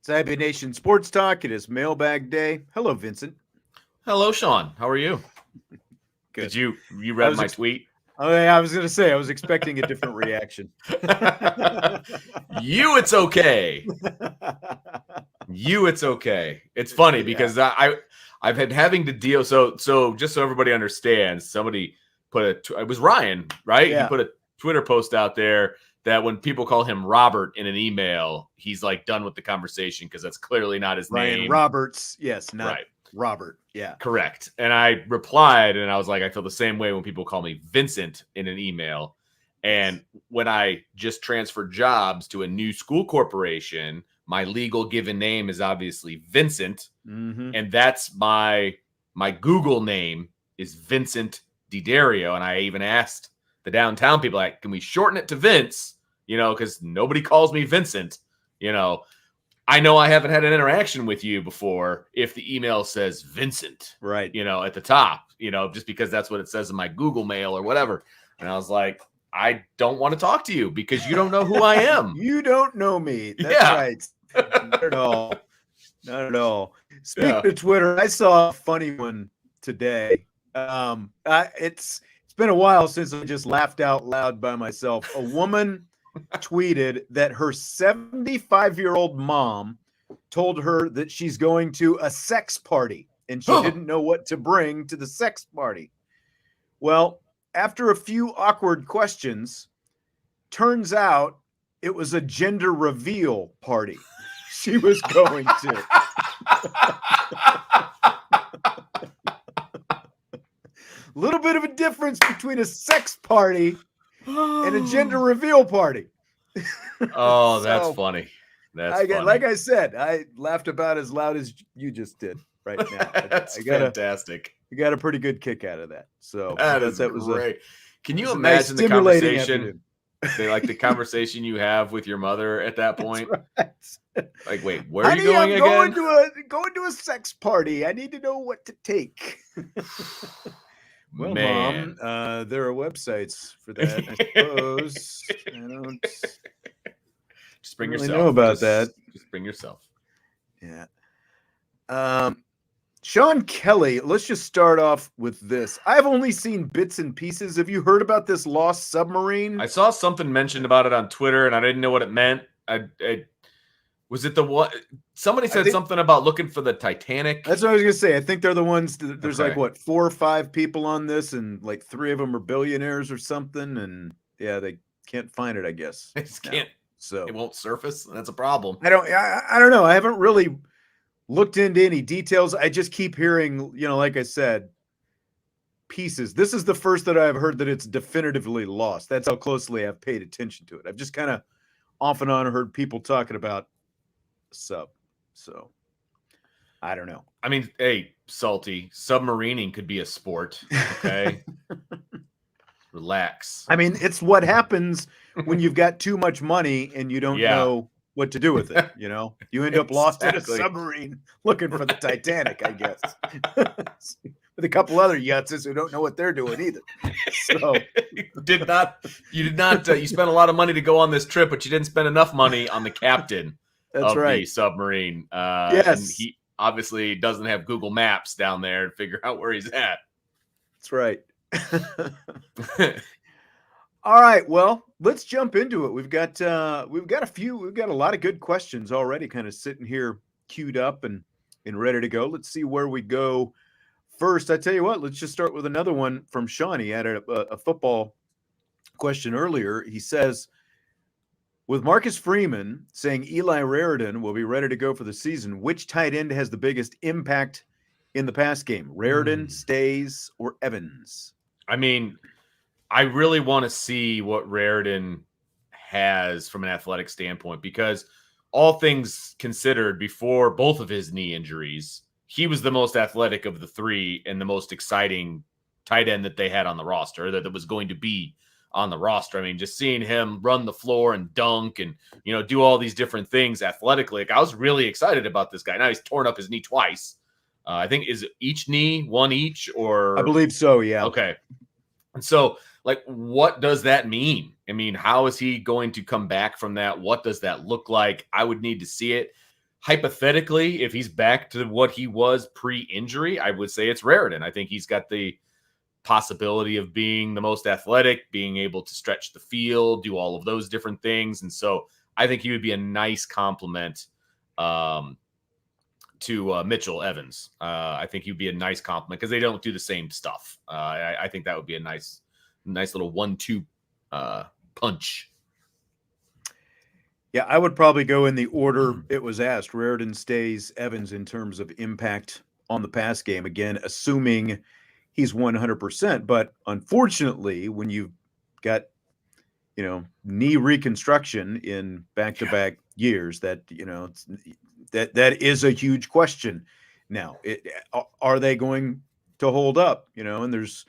Cyber Nation Sports Talk. It is Mailbag Day. Hello, Vincent. Hello, Sean. How are you? Good. Did you read my tweet? Oh, yeah, I was going to say, I was expecting a different reaction. It's okay. It's okay. It's funny because I've been having to deal. So just so everybody understands, somebody it was Ryan, right? Yeah. He put a Twitter post out there that when people call him Robert in an email, he's like done with the conversation because that's clearly not his Ryan name. Roberts. Yes. Not right. Robert. Yeah. Correct. And I replied and I was like, I feel the same way when people call me Vincent in an email. And when I just transferred jobs to a new school corporation, my legal given name is obviously Vincent. Mm-hmm. And that's my Google name is Vincent DeDario. And I even asked the downtown people, like, can we shorten it to Vince? Because nobody calls me Vincent. I know I haven't had an interaction with you before if the email says Vincent, right? At the top, just because that's what it says in my Google Mail or whatever. And I was like, I don't want to talk to you because you don't know who I am. You don't know me. That's right. Not at all. Not at all. Speaking of Twitter, I saw a funny one today. It's been a while since I just laughed out loud by myself. A woman tweeted that her 75-year-old mom told her that she's going to a sex party and she didn't know what to bring to the sex party. Well, after a few awkward questions, turns out it was a gender reveal party she was going to. Little bit of a difference between a sex party and a gender reveal party. Oh, that's funny. That's funny. Like I said, I laughed about as loud as you just did right now. That's fantastic. I got a pretty good kick out of that. So that was great. Can you imagine the conversation? Like the conversation you have with your mother at that point? Right. Like, wait, where are you going again? Going to a sex party. I need to know what to take. Well, man. Mom, there are websites for that, I suppose. I don't just bring really yourself. know about that. Just bring yourself. Yeah. Sean Kelly, let's just start off with this. I've only seen bits and pieces. Have you heard about this lost submarine? I saw something mentioned about it on Twitter, and I didn't know what it meant. Was it the one? Somebody said something about looking for the Titanic. That's what I was going to say. I think they're the ones. There's like, 4 or 5 people on this, and like 3 of them are billionaires or something. And yeah, they can't find it, I guess. They just can't. So it won't surface. That's a problem. I don't know. I haven't really looked into any details. I just keep hearing, like I said, pieces. This is the first that I've heard that it's definitively lost. That's how closely I've paid attention to it. I've just kind of off and on heard people talking about sub. So I don't know. I mean, hey, Salty, submarining could be a sport. Okay. Relax. I mean, it's what happens when you've got too much money and you don't know what to do with it. You end up lost in a submarine looking for the Titanic, I guess. With a couple other yutzes who don't know what they're doing either. So you did not, you spent a lot of money to go on this trip, but you didn't spend enough money on the captain of the submarine. Yes. And he obviously doesn't have Google Maps down there to figure out where he's at. That's right. All right, well, let's jump into it. We've got a lot of good questions already kind of sitting here queued up and ready to go. Let's see where we go first. I tell you what, let's just start with another one from Sean. He had a football question earlier. He says, with Marcus Freeman saying Eli Raridan will be ready to go for the season, which tight end has the biggest impact in the pass game? Raridan, Stays, or Evans? I mean, I really want to see what Raridan has from an athletic standpoint, because all things considered, before both of his knee injuries, he was the most athletic of the three and the most exciting tight end that they had on the roster, that was going to be on the roster. I mean, just seeing him run the floor and dunk and, do all these different things athletically. Like, I was really excited about this guy. Now he's torn up his knee twice. I think, is each knee one each, or? I believe so, yeah. Okay. And so, like, what does that mean? I mean, how is he going to come back from that? What does that look like? I would need to see it. Hypothetically, if he's back to what he was pre-injury, I would say it's Raritan. I think he's got the possibility of being the most athletic, being able to stretch the field, do all of those different things. And so I think he would be a nice compliment to Mitchell Evans. I think he'd be a nice compliment because they don't do the same stuff. I think that would be a nice little 1-2 punch. Yeah, I would probably go in the order it was asked. Raritan, Stays, Evans in terms of impact on the pass game. Again, assuming he's 100%. But unfortunately, when you've got, knee reconstruction in back-to-back years, that, that is a huge question. Now, are they going to hold up? And there's,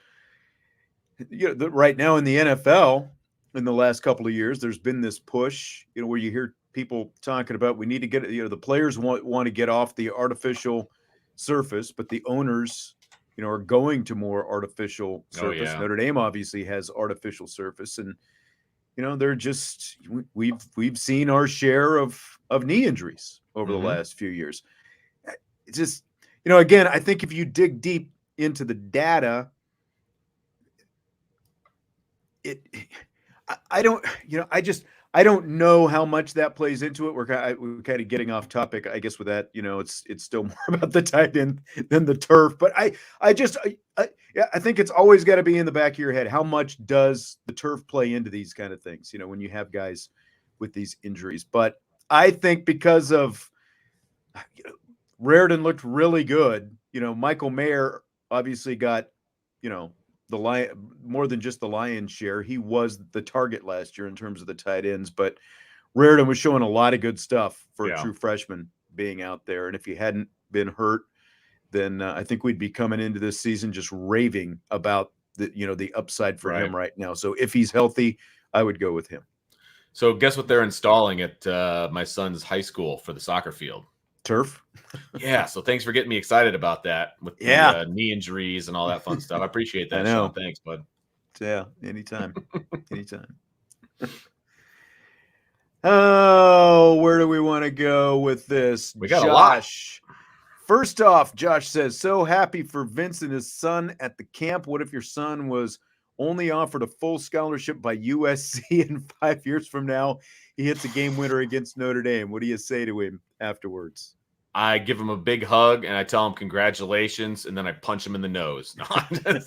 right now in the NFL, in the last couple of years, there's been this push, where you hear people talking about we need to get, the players want to get off the artificial surface, but the owners, are going to more artificial surface. Notre Dame obviously has artificial surface, and they're just we've seen our share of knee injuries over the last few years. It's just, again, I think if you dig deep into the data, I don't know how much that plays into it. We're kind of getting off topic, I guess, with that. It's still more about the tight end than the turf. But I think it's always got to be in the back of your head. How much does the turf play into these kind of things? When you have guys with these injuries. But I think because of Raritan looked really good. Michael Mayer obviously got the lion more than just the lion's share. He was the target last year in terms of the tight ends, but Raritan was showing a lot of good stuff for a true freshman being out there. And if he hadn't been hurt, then I think we'd be coming into this season just raving about the upside for him right now. So if he's healthy, I would go with him. So guess what they're installing at my son's high school for the soccer field? Turf. Yeah. So thanks for getting me excited about that with the knee injuries and all that fun stuff. I appreciate that, Sean. Thanks, bud. Yeah. Anytime. Anytime. Oh, where do we want to go with this? We got a lot. First off, Josh says, so happy for Vince and his son at the camp. What if your son was only offered a full scholarship by USC and 5 years from now he hits a game winner against Notre Dame? What do you say to him afterwards? I give him a big hug and I tell him congratulations, and then I punch him in the nose. There's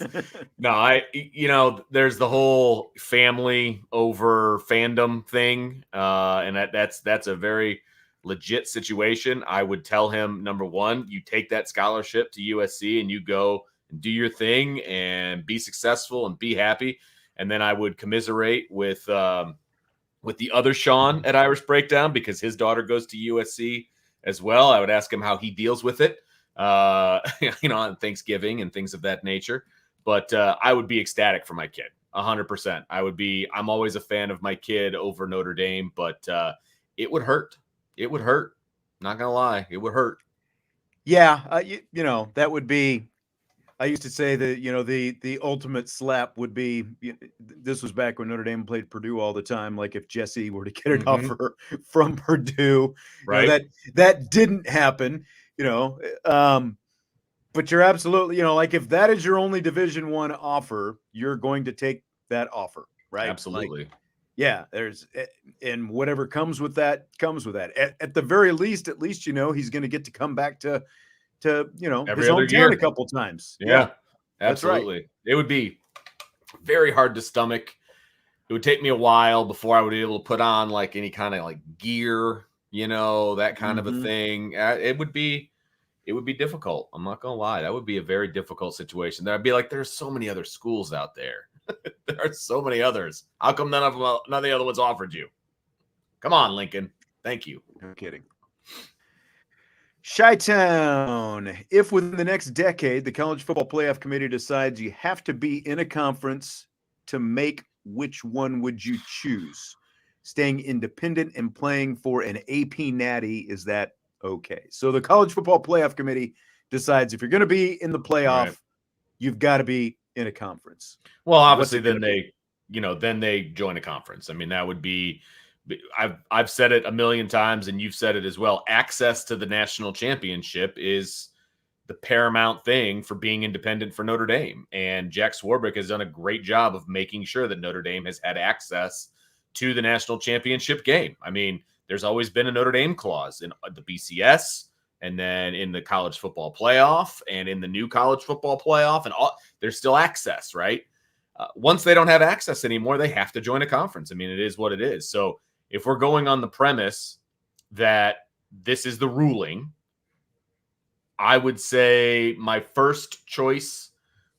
the whole family over fandom thing, and that's a very legit situation. I would tell him, number one, you take that scholarship to USC and you go and do your thing and be successful and be happy. And then I would commiserate with the other Sean at Irish Breakdown, because his daughter goes to USC as well. I would ask him how he deals with it, on Thanksgiving and things of that nature. But I would be ecstatic for my kid, 100%. I'm always a fan of my kid over Notre Dame, but it would hurt. It would hurt. Not gonna lie, it would hurt. Yeah, that would be. I used to say that the ultimate slap would be. This was back when Notre Dame played Purdue all the time. Like if Jesse were to get an offer from Purdue, right? That didn't happen. But you're absolutely, like if that is your only Division I offer, you're going to take that offer, right? Absolutely. And whatever comes with that comes with that. At the very least, he's going to get to come back to every his other hometown year a couple times. Yeah, absolutely. Right. It would be very hard to stomach. It would take me a while before I would be able to put on like any kind of like gear, that kind of a thing. It would be difficult. I'm not gonna lie. That would be a very difficult situation. I'd be like, there's so many other schools out there. There are so many others. How come none of the other ones offered you? Come on, Lincoln. Thank you. No kidding. Chi-Town. If within the next decade, the College Football Playoff Committee decides you have to be in a conference to make, which one would you choose? Staying independent and playing for an AP Natty, is that okay? So the College Football Playoff Committee decides if you're going to be in the playoff, Right. you've got to be in a conference. Well, obviously, then they join a conference. I mean, that would be. I've said it a million times, and you've said it as well. Access to the national championship is the paramount thing for being independent for Notre Dame. And Jack Swarbrick has done a great job of making sure that Notre Dame has had access to the national championship game. I mean, there's always been a Notre Dame clause in the BCS, and then in the college football playoff, and in the new college football playoff, and all. There's still access, right? Once they don't have access anymore, they have to join a conference. I mean, it is what it is. So if we're going on the premise that this is the ruling, I would say my first choice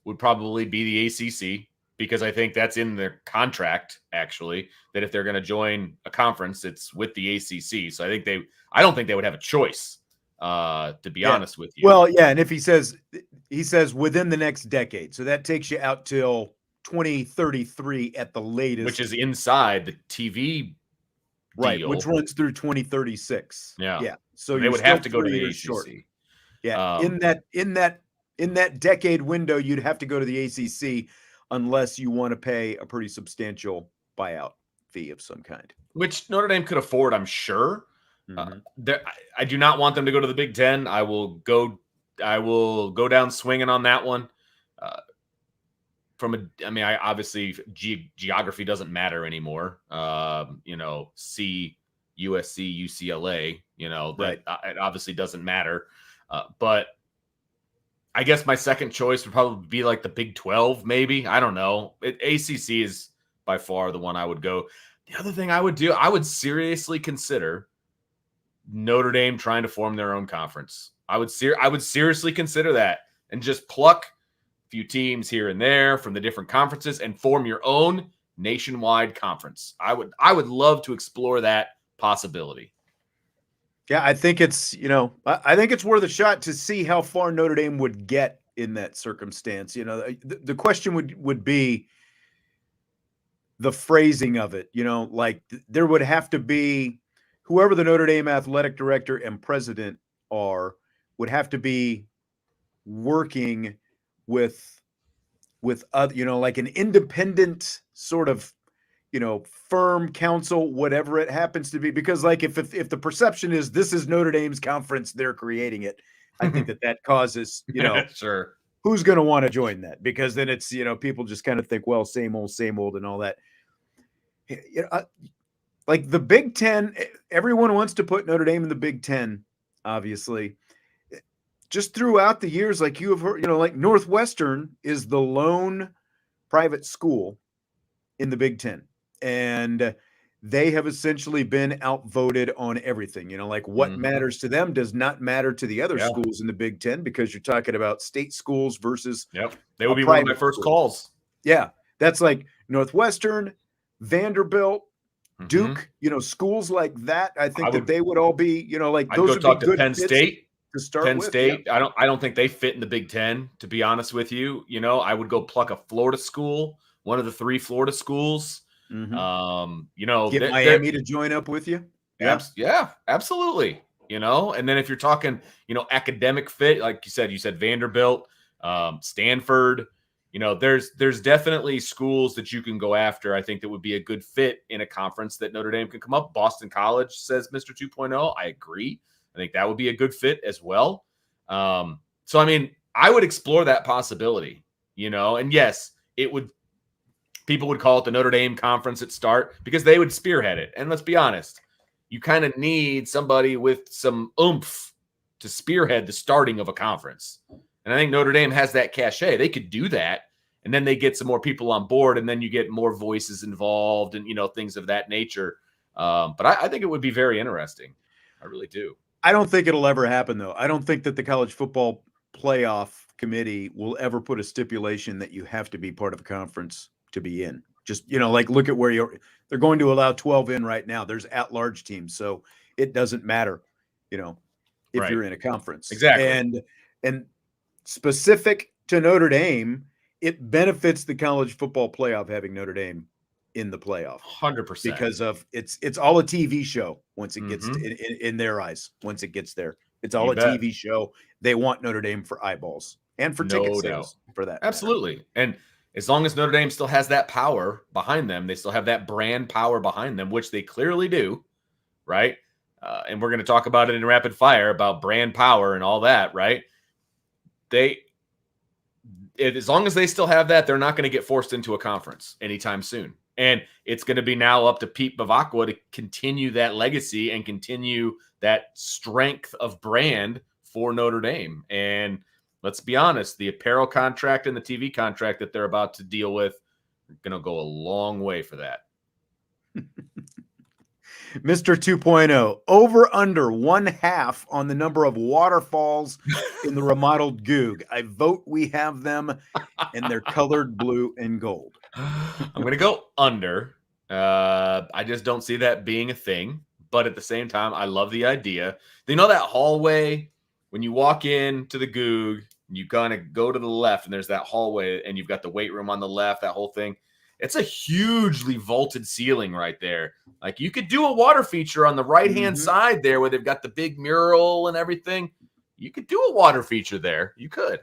would probably be the ACC, because I think that's in their contract, actually, that if they're going to join a conference, it's with the ACC. So I don't think they would have a choice, to be honest with you. Well, yeah. And if he says within the next decade, so that takes you out till 2033 at the latest, which is inside the TV right, deal, which runs through 2036. Yeah. So they would have to go to the ACC. Short. Yeah. In that decade window, you'd have to go to the ACC unless you want to pay a pretty substantial buyout fee of some kind, which Notre Dame could afford, I'm sure. I do not want them to go to the Big Ten. I will go down swinging on that one. Obviously geography doesn't matter anymore. See USC, UCLA, right. It obviously doesn't matter. But I guess my second choice would probably be like the Big 12, maybe. I don't know. ACC is by far the one I would go. The other thing I would do, I would seriously consider Notre Dame trying to form their own conference. I would seriously consider that, and just pluck few teams here and there from the different conferences and form your own nationwide conference. I would love to explore that possibility. Yeah, I think it's worth a shot to see how far Notre Dame would get in that circumstance. The question would be the phrasing of it. Like there would have to be whoever the Notre Dame athletic director and president would have to be working with other, like an independent sort of, firm council, whatever it happens to be. Because like if the perception is this is Notre Dame's conference, they're creating it, I think that causes, sure, who's going to want to join that? Because then it's, people just kind of think, well, same old and all that. Like the Big Ten, everyone wants to put Notre Dame in the Big Ten, obviously. Just throughout the years, like you have heard, like Northwestern is the lone private school in the Big Ten. And they have essentially been outvoted on everything. Like what matters to them does not matter to the other schools in the Big Ten, because you're talking about state schools versus. Yep. They would be one of my first calls. Yeah. That's like Northwestern, Vanderbilt, Duke, schools like that. I think that they would all be, like I'd those go would talk be to good Penn State. To start Penn with. State. Yeah. I don't think they fit in the Big Ten, to be honest with you. I would go pluck a Florida school, one of the 3 Florida schools. Get Miami to join up with you. Yeah, absolutely. And then if you're talking, academic fit, like you said Vanderbilt, Stanford, there's definitely schools that you can go after. I think that would be a good fit in a conference that Notre Dame can come up. Boston College, says Mr. 2.0. I agree. I think that would be a good fit as well. So, I mean, I would explore that possibility, and yes, people would call it the Notre Dame conference at start, because they would spearhead it. And let's be honest, you kind of need somebody with some oomph to spearhead the starting of a conference. And I think Notre Dame has that cachet. They could do that, and then they get some more people on board, and then you get more voices involved and, things of that nature. But I think it would be very interesting. I really do. I don't think it'll ever happen, though. I don't think that the College Football Playoff Committee will ever put a stipulation that you have to be part of a conference to be in. Just, like look at where they're going to allow 12 in right now. There's at-large teams. So it doesn't matter, if Right. you're in a conference. Exactly. And specific to Notre Dame, it benefits the college football playoff having Notre Dame in the playoff 100%. because of it's all a TV show once it gets Mhm. in their eyes. Once it gets there, it's all You a bet. TV show. They want Notre Dame for eyeballs and for ticket No doubt. sales for that matter. Absolutely. And as long as Notre Dame still has that power behind them, they still have that brand power behind them, which they clearly do, right? And we're going to talk about it in rapid fire about brand power and all that, right? As long as they still have that, they're not going to get forced into a conference anytime soon. And it's going to be now up to Pete Bavacqua to continue that legacy and continue that strength of brand for Notre Dame. And let's be honest, the apparel contract and the TV contract that they're about to deal with are going to go a long way for that. Mr. 2.0, over under 1/2 on the number of waterfalls in the remodeled Goog. I vote we have them, and they're colored blue and gold. I'm going to go under. I just don't see that being a thing. But at the same time, I love the idea. You know that hallway, when you walk into the Goog, you kind of go to the left, and there's that hallway, and you've got the weight room on the left, that whole thing. It's a hugely vaulted ceiling right there. Like, you could do a water feature on the right-hand side there where they've got the big mural and everything. You could do a water feature there. You could.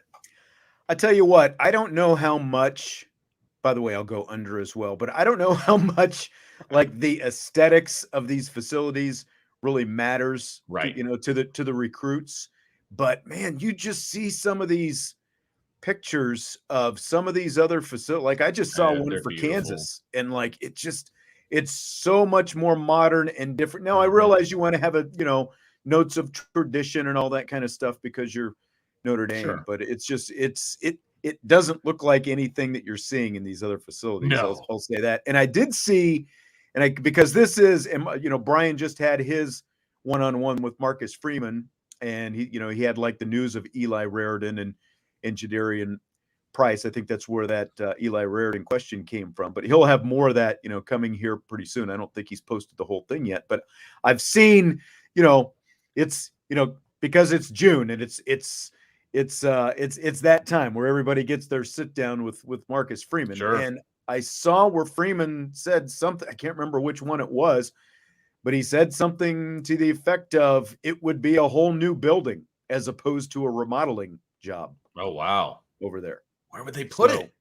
I tell you what, I don't know how much, by the way, I'll go under as well, but I don't know how much like the aesthetics of these facilities really matters, right? To the recruits. But man, you just see some of these pictures of some of these other facilities. Like I just saw one for beautiful. Kansas, and like it's so much more modern and different. Now I realize you want to have notes of tradition and all that kind of stuff because you're Notre Dame, but it's just it doesn't look like anything that you're seeing in these other facilities. No. I'll say that. And I did see, because this is, Brian just had his one-on-one with Marcus Freeman, and he had like the news of Eli Raridan and Jadarian Price. I think that's where that Eli Raridan question came from. But he'll have more of that, coming here pretty soon. I don't think he's posted the whole thing yet, but I've seen, it's because it's June and it's that time where everybody gets their sit down with Marcus Freeman. Sure. And I saw where Freeman said something. I can't remember which one it was, but he said something to the effect of it would be a whole new building as opposed to a remodeling job. Oh, wow. Over there. Where would they put it?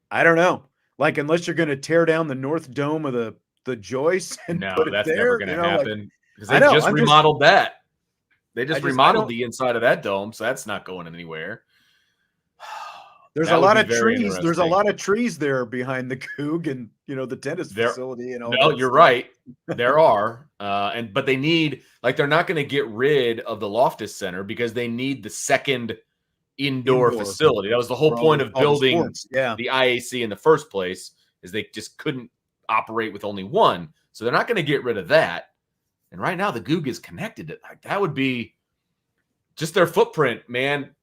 I don't know. Like, unless you're going to tear down the north dome of the Joyce and put it that's there, never going to happen. Because they just remodeled that. They just remodeled the inside of that dome, so that's not going anywhere. There's a lot of trees. There's a lot of trees there behind the Coug and the tennis facility and all. No, you're right. There are, but they need, like, they're not going to get rid of the Loftus Center because they need the second indoor facility. That was the whole point of building the IAC in the first place, is they just couldn't operate with only one. So they're not going to get rid of that. And right now the Goog is connected to, like, that would be just their footprint, man.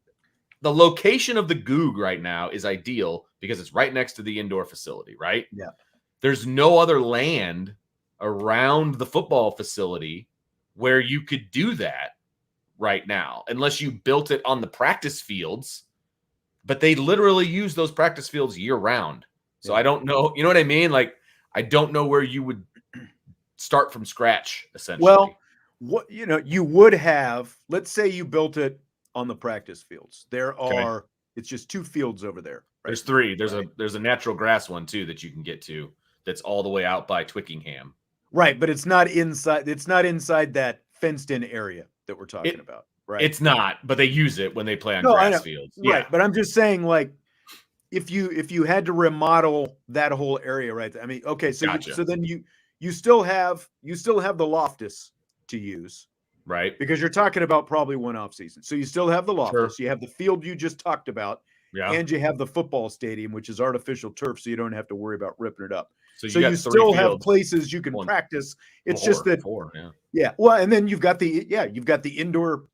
The location of the Goog right now is ideal because it's right next to the indoor facility, right? Yeah. There's no other land around the football facility where you could do that right now, unless you built it on the practice fields. But they literally use those practice fields year round. So I don't know. You know what I mean? Like, I don't know where you would start from scratch, essentially. Well, what you would have, let's say you built it on the practice fields. There are it's just 2 fields over there. Right? There's 3. There's a natural grass one too that you can get to that's all the way out by Twickenham. Right, but it's not inside that fenced in area that we're talking about. Right. It's not, but they use it when they play on grass fields. Right. But I'm just saying, like, if you had to remodel that whole area, right? I mean, okay, so gotcha. So then you still have the Loftus to use. Right. Because you're talking about probably one off season. So you still have the Loftus, Sure. You have the field you just talked about, and you have the football stadium, which is artificial turf, so you don't have to worry about ripping it up. So you still have places you can practice. It's just that well, and then you've got the indoor.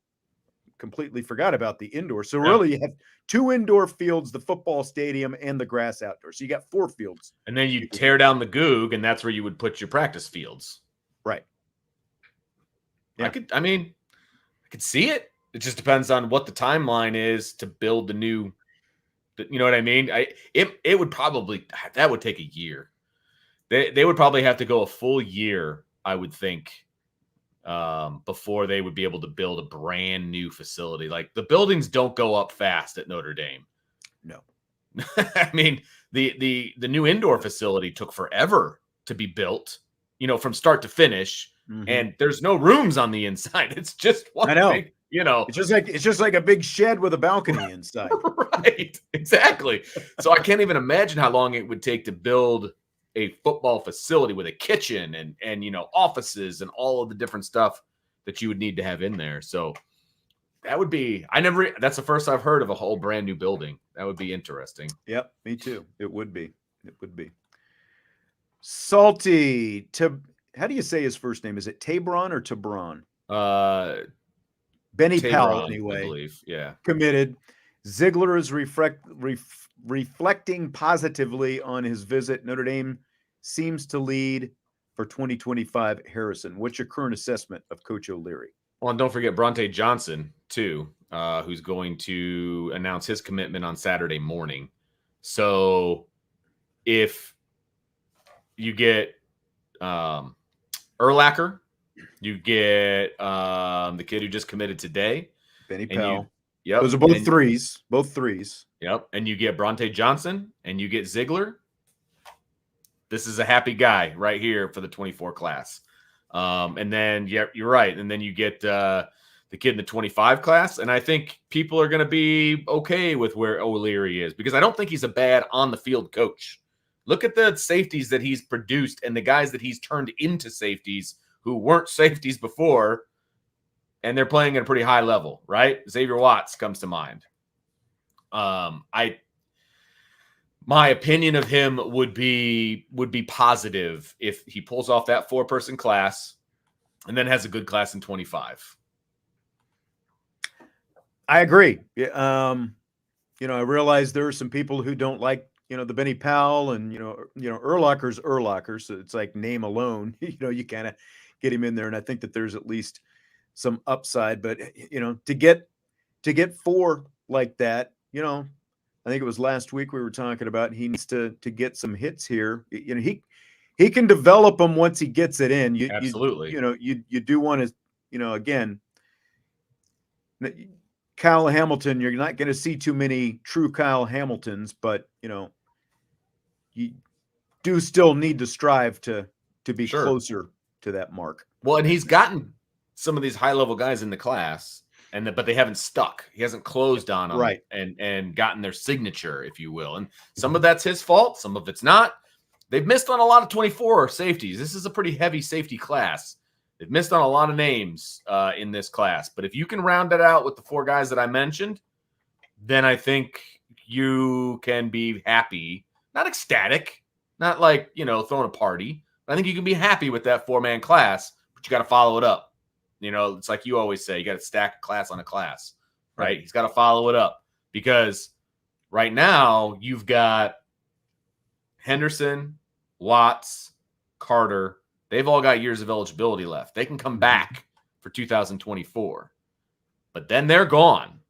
Completely forgot about the indoor. So really you have 2 indoor fields, the football stadium and the grass outdoor. So you got 4 fields. And then you tear down the Goog, and that's where you would put your practice fields. Right. Yeah. I could see it. It just depends on what the timeline is to build the new. You know what I mean? It would probably that would take a year. They would probably have to go a full year, I would think, before they would be able to build a brand new facility. Like the buildings don't go up fast at Notre Dame. No. I mean, the new indoor facility took forever to be built, from start to finish. Mm-hmm. And there's no rooms on the inside. It's just one big, it's just like a big shed with a balcony inside. Right. Exactly. So I can't even imagine how long it would take to build a football facility with a kitchen and offices and all of the different stuff that you would need to have in there. So that would be, that's the first I've heard of a whole brand new building. That would be interesting. Yep. Me too. It would be. Salty. How do you say his first name? Is it Tabron or Tabron? Benny Powell, anyway. I believe. Yeah. Committed. Ziegler is reflecting positively on his visit. Notre Dame seems to lead for 2025. Harrison, what's your current assessment of Coach O'Leary? Well, and don't forget Bronte Johnson, too, who's going to announce his commitment on Saturday morning. So if you get Urlacher, you get the kid who just committed today. Benny Powell. Yep. Those are both threes. Both threes. Yep. And you get Bronte Johnson and you get Ziegler. This is a happy guy right here for the 24 class. And then, you're right. And then you get the kid in the 25 class. And I think people are going to be okay with where O'Leary is because I don't think he's a bad on-the-field coach. Look at the safeties that he's produced and the guys that he's turned into safeties who weren't safeties before, and they're playing at a pretty high level, right? Xavier Watts comes to mind. My opinion of him would be positive if he pulls off that 4-person class and then has a good class in 25. I agree. I realize there are some people who don't like, the Benny Powell and, Urlacher's. So it's like name alone, you kind of get him in there. And I think that there's at least some upside, but to get 4 like that, I think it was last week we were talking about, he needs to get some hits here. He can develop them once he gets it in. Absolutely. You do want to, again, Kyle Hamilton, you're not going to see too many true Kyle Hamiltons, but you do still need to strive to be closer to that mark. Well, and he's gotten some of these high-level guys in the class, but they haven't stuck. He hasn't closed on them, right, and gotten their signature, if you will. And some of that's his fault, some of it's not. They've missed on a lot of 24 safeties. This is a pretty heavy safety class. They've missed on a lot of names in this class. But if you can round it out with the 4 guys that I mentioned, then I think you can be happy. Not ecstatic, not like, throwing a party. But I think you can be happy with that 4-man class, but you got to follow it up. It's like you always say, you got to stack a class on a class, right? He's got to follow it up because right now you've got Henderson, Watts, Carter. They've all got years of eligibility left. They can come back for 2024, but then they're gone.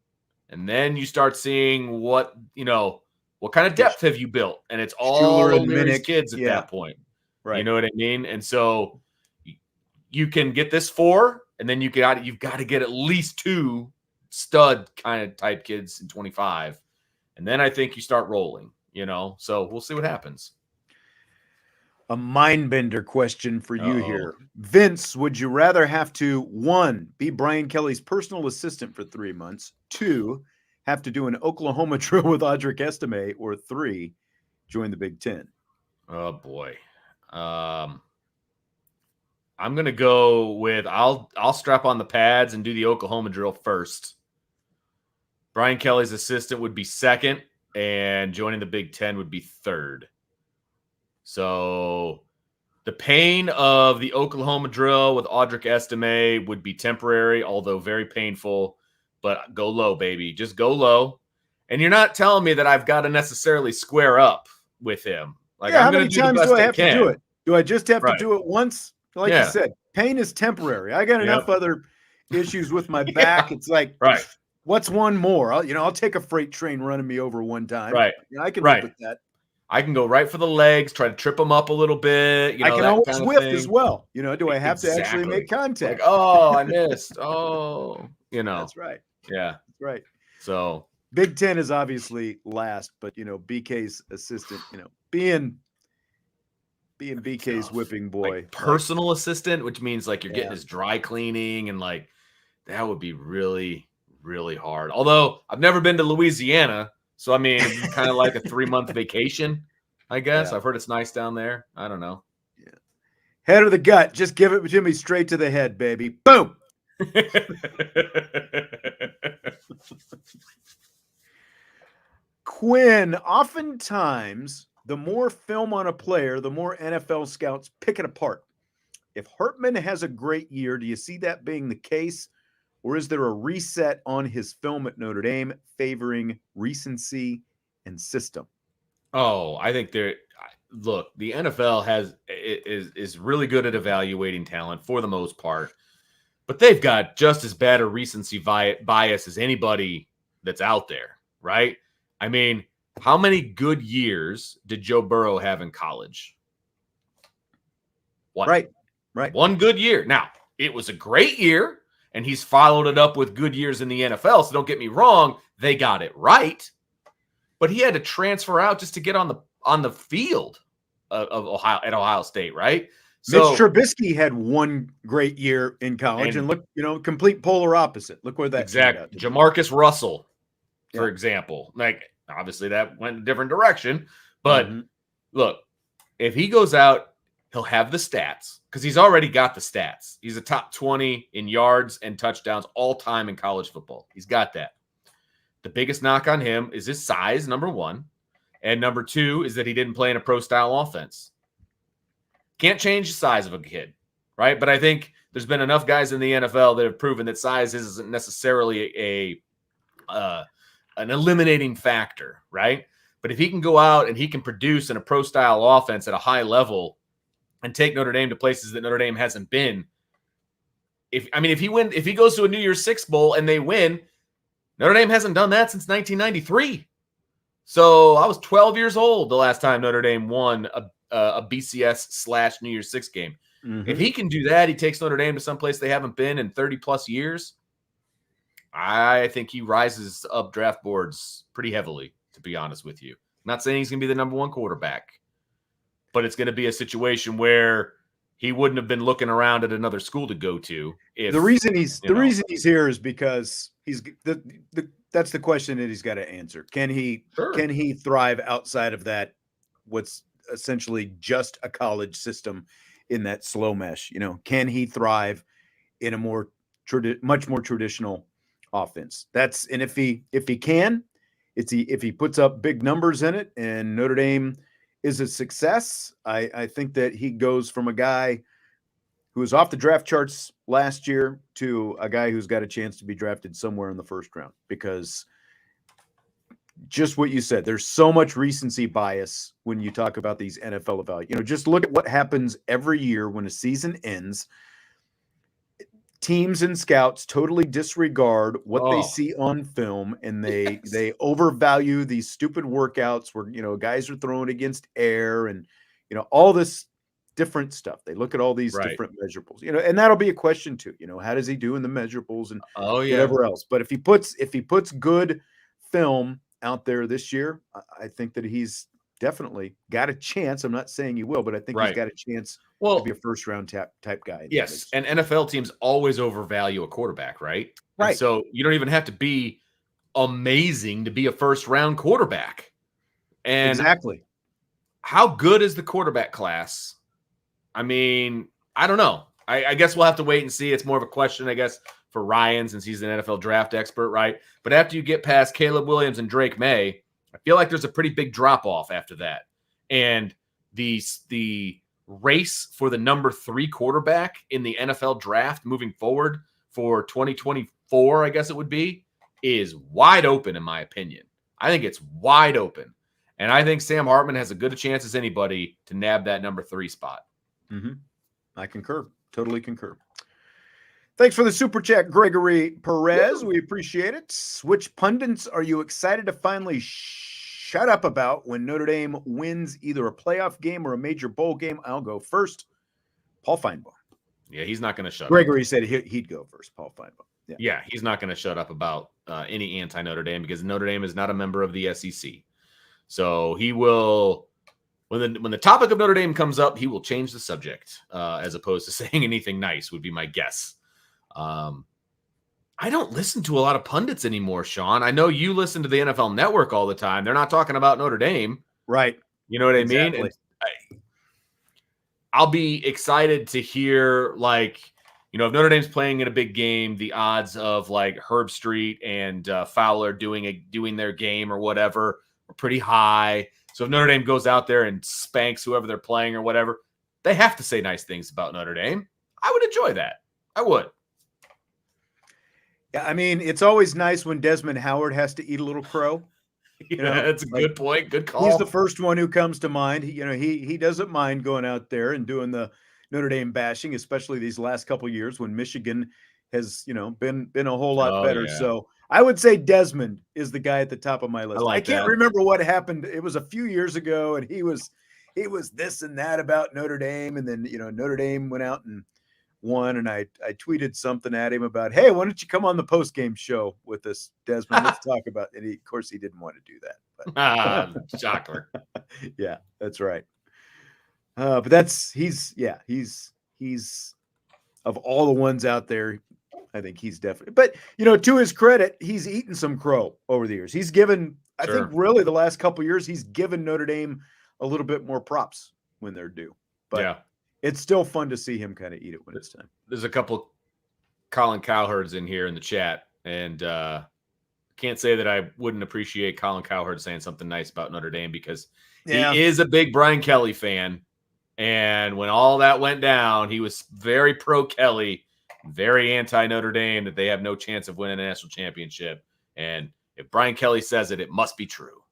And then you start seeing what kind of depth have you built? And it's all O'Leary's kids at that point. Right. You know what I mean? And so you can get this 4, and then you've got to get at least 2 stud kind of type kids in 25. And then I think you start rolling, so we'll see what happens. A mind bender question for you here. Vince, would you rather have to 1, be Brian Kelly's personal assistant for 3 months, 2, have to do an Oklahoma drill with Audric Estime, or 3, join the Big Ten? Oh boy. I'm going to go with I'll strap on the pads and do the Oklahoma drill first. Brian Kelly's assistant would be 2nd, and joining the Big Ten would be 3rd. So the pain of the Oklahoma drill with Audric Estime would be temporary, although very painful. But go low, baby. Just go low. And you're not telling me that I've got to necessarily square up with him. Like, how many times do I have to do it? Do I just have to do it once? Like you said, pain is temporary. I got enough other issues with my back. It's like, what's one more? I'll take a freight train running me over one time. Right. I can live with that. I can go right for the legs, try to trip them up a little bit. I can always whiff as well. Do I have to actually make contact? Like, oh, I missed. Oh, That's right. Yeah. That's right. So Big Ten is obviously last, but BK's assistant, being BK's whipping boy. Like personal assistant, which means like you're getting his dry cleaning and like that would be really, really hard. Although I've never been to Louisiana. So, I mean, it's kind of like a 3-month vacation, I guess. I've heard it's nice down there. I don't know. Yeah. Head or the gut. Just give it to me straight to the head, baby. Boom. Quinn, oftentimes, the more film on a player, the more NFL scouts pick it apart. If Hartman has a great year, do you see that being the case? Or is there a reset on his film at Notre Dame favoring recency and system? Oh, I think look, the NFL is really good at evaluating talent for the most part, but they've got just as bad a recency bias as anybody that's out there, right? I mean, how many good years did Joe Burrow have in college? One. Right. One good year. Now, it was a great year. And he's followed it up with good years in the NFL. So don't get me wrong, they got it right. But he had to transfer out just to get on the field of Ohio State, right? So Mitch Trubisky had one great year in college, and look, complete polar opposite. Look where that exactly. Jamarcus Russell, for example, like obviously that went a different direction. But look, if he goes out, he'll have the stats because he's already got the stats. He's a top 20 in yards and touchdowns all time in college football. He's got that. The biggest knock on him is his size, number one. And number two is that he didn't play in a pro-style offense. Can't change the size of a kid, right? But I think there's been enough guys in the NFL that have proven that size isn't necessarily an eliminating factor, right? But if he can go out and he can produce in a pro-style offense at a high level and take Notre Dame to places that Notre Dame hasn't been. If he goes to a New Year's Six Bowl and they win, Notre Dame hasn't done that since 1993. So I was 12 years old the last time Notre Dame won a BCS / New Year's Six game. If he can do that, he takes Notre Dame to some place they haven't been in 30 plus years. I think he rises up draft boards pretty heavily, to be honest with you. I'm not saying he's going to be the number one quarterback, but it's going to be a situation where he wouldn't have been looking around at another school to go to. The reason he's here is because that's the question that he's got to answer. Can he thrive outside of that? What's essentially just a college system in that slow mesh? Can he thrive in a much more traditional offense? And if he can, if he puts up big numbers in it and Notre Dame is a success, I think that he goes from a guy who was off the draft charts last year to a guy who's got a chance to be drafted somewhere in the first round, because just what you said, there's so much recency bias when you talk about these NFL evaluations. Just look at what happens every year when a season ends. Teams and scouts totally disregard what they see on film, and they overvalue these stupid workouts where guys are thrown against air and all this different stuff. They look at all these different measurables, and that'll be a question too. How does he do in the measurables and whatever else? But if he puts good film out there this year, I think that he's definitely got a chance. I'm not saying he will, but I think he's got a chance to be a first round type guy. Yes. And NFL teams always overvalue a quarterback, right? Right. And so you don't even have to be amazing to be a first round quarterback. And exactly. How good is the quarterback class? I mean, I don't know. I guess we'll have to wait and see. It's more of a question, I guess, for Ryan, since he's an NFL draft expert, right? But after you get past Caleb Williams and Drake May, I feel like there's a pretty big drop off after that. And the race for the number 3 quarterback in the NFL draft moving forward for 2024, I guess it would be, is wide open, in my opinion. I think it's wide open. And I think Sam Hartman has as good a chance as anybody to nab that number 3 spot. I concur. Totally concur. Thanks for the super chat, Gregory Perez. We appreciate it. Which pundits are you excited to finally shut up about when Notre Dame wins either a playoff game or a major bowl game? I'll go first. Paul Feinbaum. Yeah, he's not going to shut up. Gregory said he'd go first, Paul Feinbaum. Yeah, he's not going to shut up about any anti-Notre Dame because Notre Dame is not a member of the SEC. So he will, when the topic of Notre Dame comes up, he will change the subject as opposed to saying anything nice would be my guess. I don't listen to a lot of pundits anymore, Sean. I know you listen to the NFL Network all the time. They're not talking about Notre Dame. Right. You know what Exactly. I mean? I'll be excited to hear, like, you know, if Notre Dame's playing in a big game, the odds of like Herb Street and Fowler doing their game or whatever are pretty high. So if Notre Dame goes out there and spanks whoever they're playing or whatever, they have to say nice things about Notre Dame. I would enjoy that. I would. Yeah, I mean, it's always nice when Desmond Howard has to eat a little crow. You know, that's a good point. Good call. He's the first one who comes to mind. He doesn't mind going out there and doing the Notre Dame bashing, especially these last couple of years when Michigan has, been a whole lot better. Yeah. So I would say Desmond is the guy at the top of my list. I can't remember what happened. It was a few years ago, and he was this and that about Notre Dame, and then Notre Dame went out and won, and I tweeted something at him about, hey, why don't you come on the post-game show with us, Desmond? Let's talk about it. Of course, he didn't want to do that. But. Shocker. Yeah, that's right. But he's of all the ones out there, I think he's definitely. But to his credit, he's eaten some crow over the years. He's given, I think, really the last couple of years, he's given Notre Dame a little bit more props when they're due. But yeah. It's still fun to see him kind of eat it when it's time. There's a couple Colin Cowherds in here in the chat, and can't say that I wouldn't appreciate Colin Cowherd saying something nice about Notre Dame because he is a big Brian Kelly fan. And when all that went down, he was very pro Kelly, very anti Notre Dame, that they have no chance of winning a national championship. And if Brian Kelly says it, it must be true.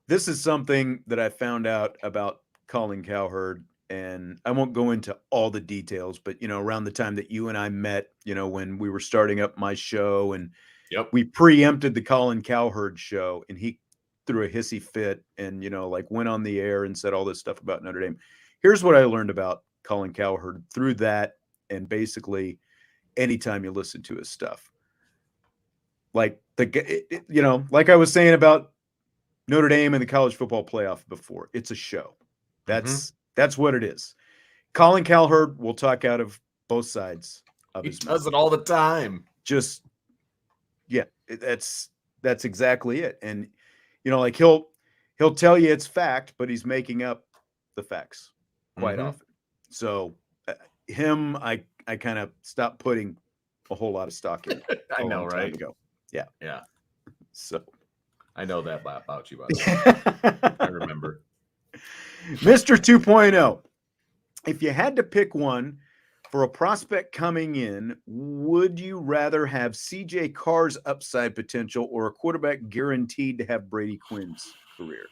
This is something that I found out about Colin Cowherd, and I won't go into all the details, but around the time that you and I met, when we were starting up my show, and we preempted the Colin Cowherd show, and he threw a hissy fit and went on the air and said all this stuff about Notre Dame. Here's what I learned about Colin Cowherd through that, and basically anytime you listen to his stuff, like like I was saying about Notre Dame and the college football playoff before, it's a show. That's what it is. Colin Cowherd will talk out of both sides of his mouth. He does it all the time. Just, that's exactly it. And he'll tell you it's fact, but he's making up the facts quite often. So him, I kind of stopped putting a whole lot of stock in. I know, right? Ago. Yeah. So I know that about you, by the way. I remember. Mr. 2.0, if you had to pick one for a prospect coming in, would you rather have CJ Carr's upside potential or a quarterback guaranteed to have Brady Quinn's career?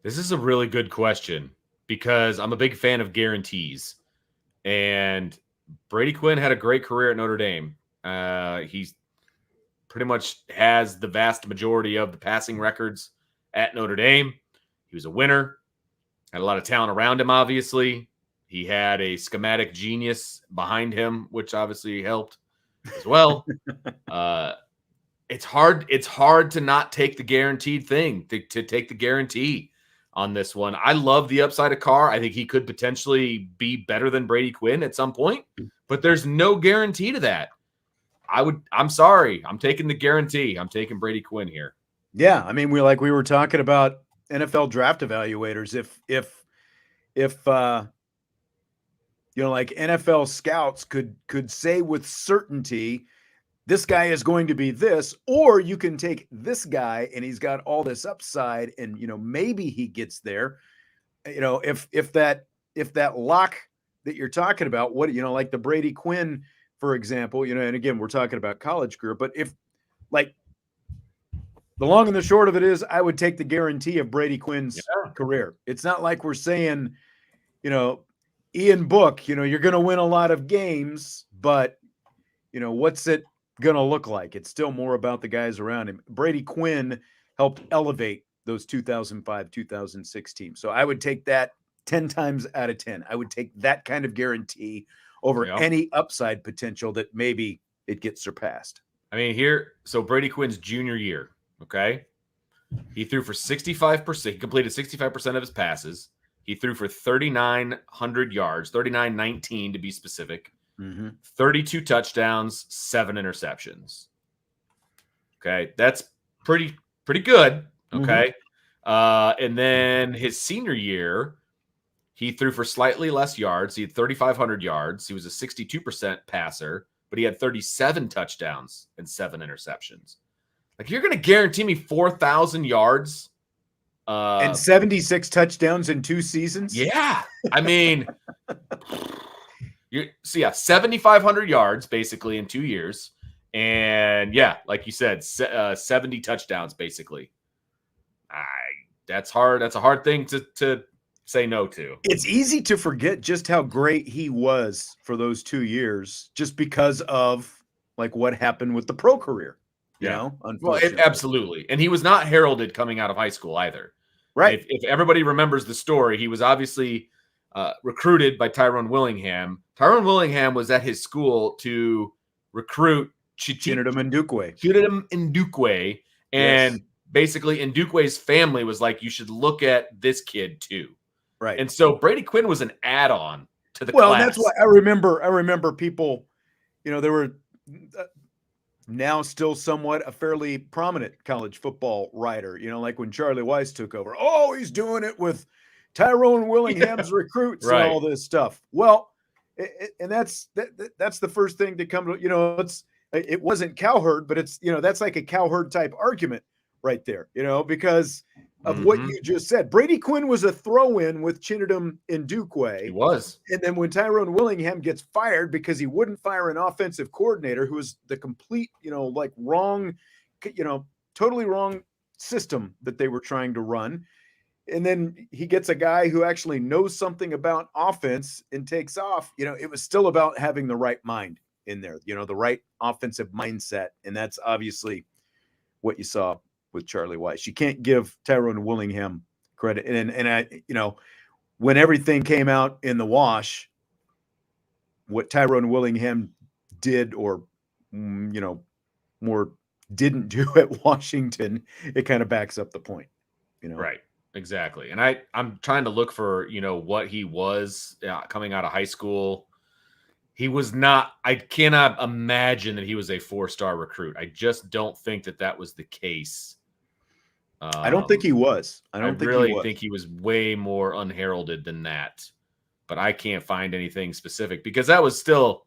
This is a really good question because I'm a big fan of guarantees. And Brady Quinn had a great career at Notre Dame. He's pretty much has the vast majority of the passing records at Notre Dame. He was a winner. Had a lot of talent around him, obviously. He had a schematic genius behind him, which obviously helped as well. It's hard to not take the guaranteed thing, to take the guarantee on this one. I love the upside of Carr. I think he could potentially be better than Brady Quinn at some point, but there's no guarantee to that. I'm sorry. I'm taking the guarantee. I'm taking Brady Quinn here. Yeah. I mean, we were talking about NFL draft evaluators. If like NFL scouts could say with certainty, this guy is going to be this, or you can take this guy and he's got all this upside and, maybe he gets there. If that lock that you're talking about, what, like the Brady Quinn, for example, and again, we're talking about college career, but if like, the long and the short of it is I would take the guarantee of Brady Quinn's career. It's not like we're saying, Ian Book, you're going to win a lot of games, but what's it going to look like? It's still more about the guys around him. Brady Quinn helped elevate those 2005, 2006 teams. So I would take that 10 times out of 10. I would take that kind of guarantee over any upside potential that maybe it gets surpassed. I mean, so Brady Quinn's junior year, okay? He threw for 65%. He completed 65% of his passes. He threw for 3,900 yards, 3,919 to be specific, 32 touchdowns, 7 interceptions. Okay, that's pretty good. Okay, and then his senior year, he threw for slightly less yards. He had 3,500 yards. He was a 62% passer, but he had 37 touchdowns and 7 interceptions. Like, you're going to guarantee me 4,000 yards and 76 touchdowns in 2 seasons? Yeah. I mean, 7,500 yards basically in 2 years. And like you said, 70 touchdowns basically. That's hard. That's a hard thing to say no to. It's easy to forget just how great he was for those 2 years just because of like what happened with the pro career. Unfortunately. Well, absolutely. And he was not heralded coming out of high school either. Right. If everybody remembers the story, he was obviously recruited by Tyrone Willingham. Tyrone Willingham was at his school to recruit Chinedum Ndukwe. And basically Ndukwe's family was like, you should look at this kid too. Right. And so Brady Quinn was an add-on to the class. Well, that's why I remember people, there were now still somewhat a fairly prominent college football writer, like when Charlie Weiss took over. Oh, he's doing it with Tyrone Willingham's recruits and all this stuff. Well, and that's the first thing to come to, it wasn't Cowherd, but it's, that's like a Cowherd type argument right there, because of what you just said. Brady Quinn was a throw-in with Chinedum Ndukwe. He was. And then when Tyrone Willingham gets fired because he wouldn't fire an offensive coordinator who was the complete, wrong, totally wrong system that they were trying to run. And then he gets a guy who actually knows something about offense and takes off. It was still about having the right mind in there, the right offensive mindset. And that's obviously what you saw with Charlie Weiss. You can't give Tyrone Willingham credit. And I, when everything came out in the wash, what Tyrone Willingham did or, more didn't do at Washington, it kind of backs up the point, Right. Exactly. And I'm trying to look for, what he was coming out of high school. He was not, I cannot imagine that he was a 4-star recruit. I just don't think that was the case. I don't think he was. I really think he was way more unheralded than that. But I can't find anything specific because that was still,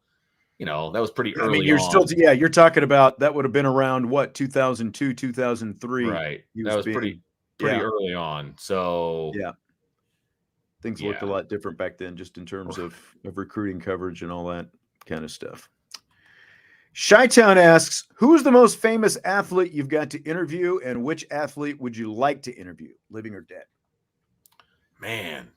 that was pretty early. I mean, you're talking about that would have been around what, 2002, 2003. Right. That was pretty early on. So things looked a lot different back then, just in terms of recruiting coverage and all that kind of stuff. Chi-Town asks, who's the most famous athlete you've got to interview, and which athlete would you like to interview, living or dead? Man,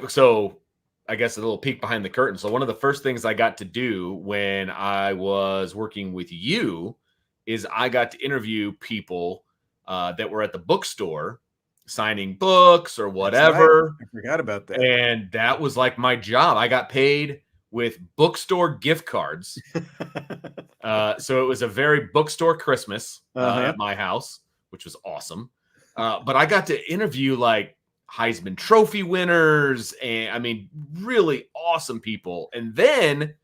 so I guess a little peek behind the curtain. So one of the first things I got to do when I was working with you is I got to interview people that were at the bookstore signing books or whatever. Right. I forgot about that. And that was like my job. I got paid with bookstore gift cards. So it was a very bookstore Christmas at my house, which was awesome. But I got to interview like Heisman Trophy winners and I mean, really awesome people. And then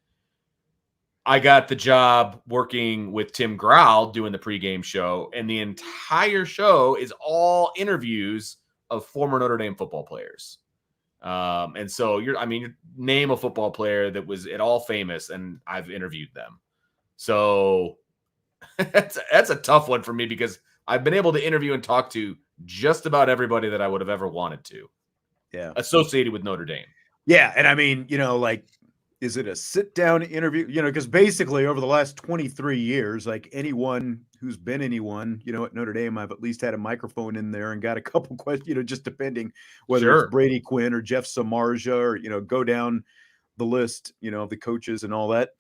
I got the job working with Tim Growl doing the pregame show, and the entire show is all interviews of former Notre Dame football players. And so you name a football player that was at all famous, and I've interviewed them. So that's a tough one for me because I've been able to interview and talk to just about everybody that I would have ever wanted to. Yeah. Associated with Notre Dame. Yeah. And I mean, like Is it a sit-down interview? Because basically over the last 23 years, like anyone who's been anyone, at Notre Dame, I've at least had a microphone in there and got a couple questions, just depending whether it's Brady Quinn or Jeff Samardzija or, go down the list, of the coaches and all that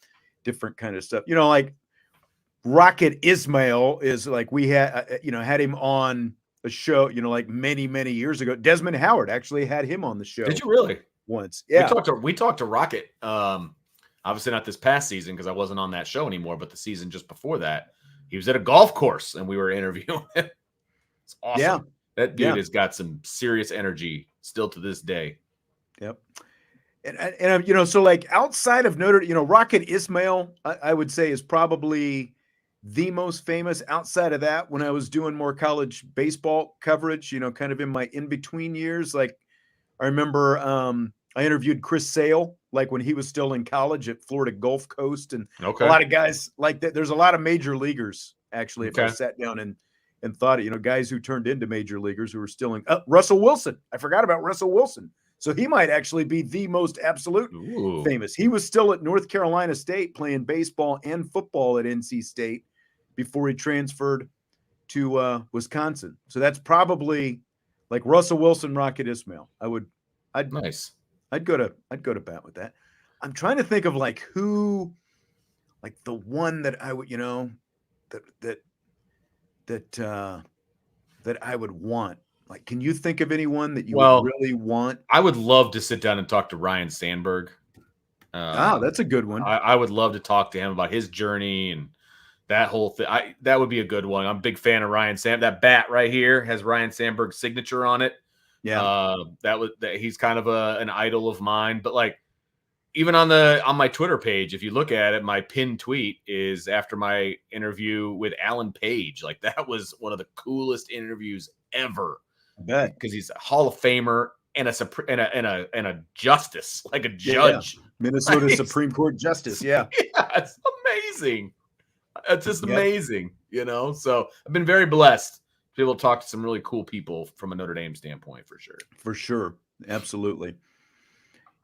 different kind of stuff. Like Rocket Ismail is like we had, had him on a show, like many, many years ago. Desmond Howard actually had him on the show. Did you really? Once. Yeah. We talked to Rocket. Obviously not this past season because I wasn't on that show anymore, but the season just before that, he was at a golf course and we were interviewing him. It's awesome. Yeah. That dude has got some serious energy still to this day. Yep. And so like outside of Notre, Rocket Ismail, I would say is probably the most famous. Outside of that, when I was doing more college baseball coverage, kind of in my in-between years, like I remember I interviewed Chris Sale, like when he was still in college at Florida Gulf Coast, and a lot of guys like that. There's a lot of major leaguers actually. If I sat down and thought, guys who turned into major leaguers who were still in. Russell Wilson, I forgot about Russell Wilson. So he might actually be the most absolute famous. He was still at North Carolina State playing baseball and football at NC State before he transferred to Wisconsin. So that's probably like Russell Wilson, Rocket Ismail. I'd go to bat with that. I'm trying to think of like who, like the one that I would, that I would want. Like, can you think of anyone that you would really want? I would love to sit down and talk to Ryan Sandberg. That's a good one. I would love to talk to him about his journey and that whole thing. That would be a good one. I'm a big fan of Ryan Sandberg. That bat right here has Ryan Sandberg's signature on it. Yeah. He's kind of an idol of mine. But like even on my Twitter page, if you look at it, my pinned tweet is after my interview with Alan Page. Like that was one of the coolest interviews ever. Because he's a Hall of Famer and a justice, like a judge. Yeah. Minnesota Supreme Court justice. Yeah. Yeah, it's amazing. It's just amazing, So I've been very blessed to be able to talk to some really cool people from a Notre Dame standpoint, for sure. For sure. Absolutely.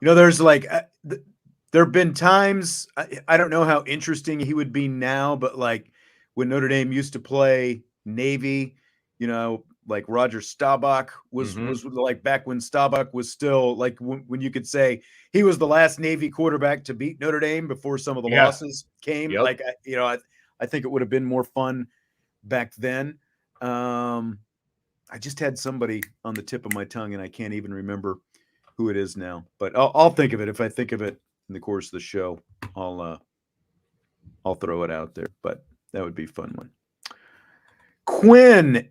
There's like there have been times, I don't know how interesting he would be now, but like when Notre Dame used to play Navy, like Roger Staubach was like back when Staubach was still like when you could say he was the last Navy quarterback to beat Notre Dame before some of the losses came. Yep. Like, I think it would have been more fun back then. I just had somebody on the tip of my tongue and I can't even remember who it is now, but I'll think of it. If I think of it in the course of the show, I'll throw it out there, but that would be a fun one. Quinn,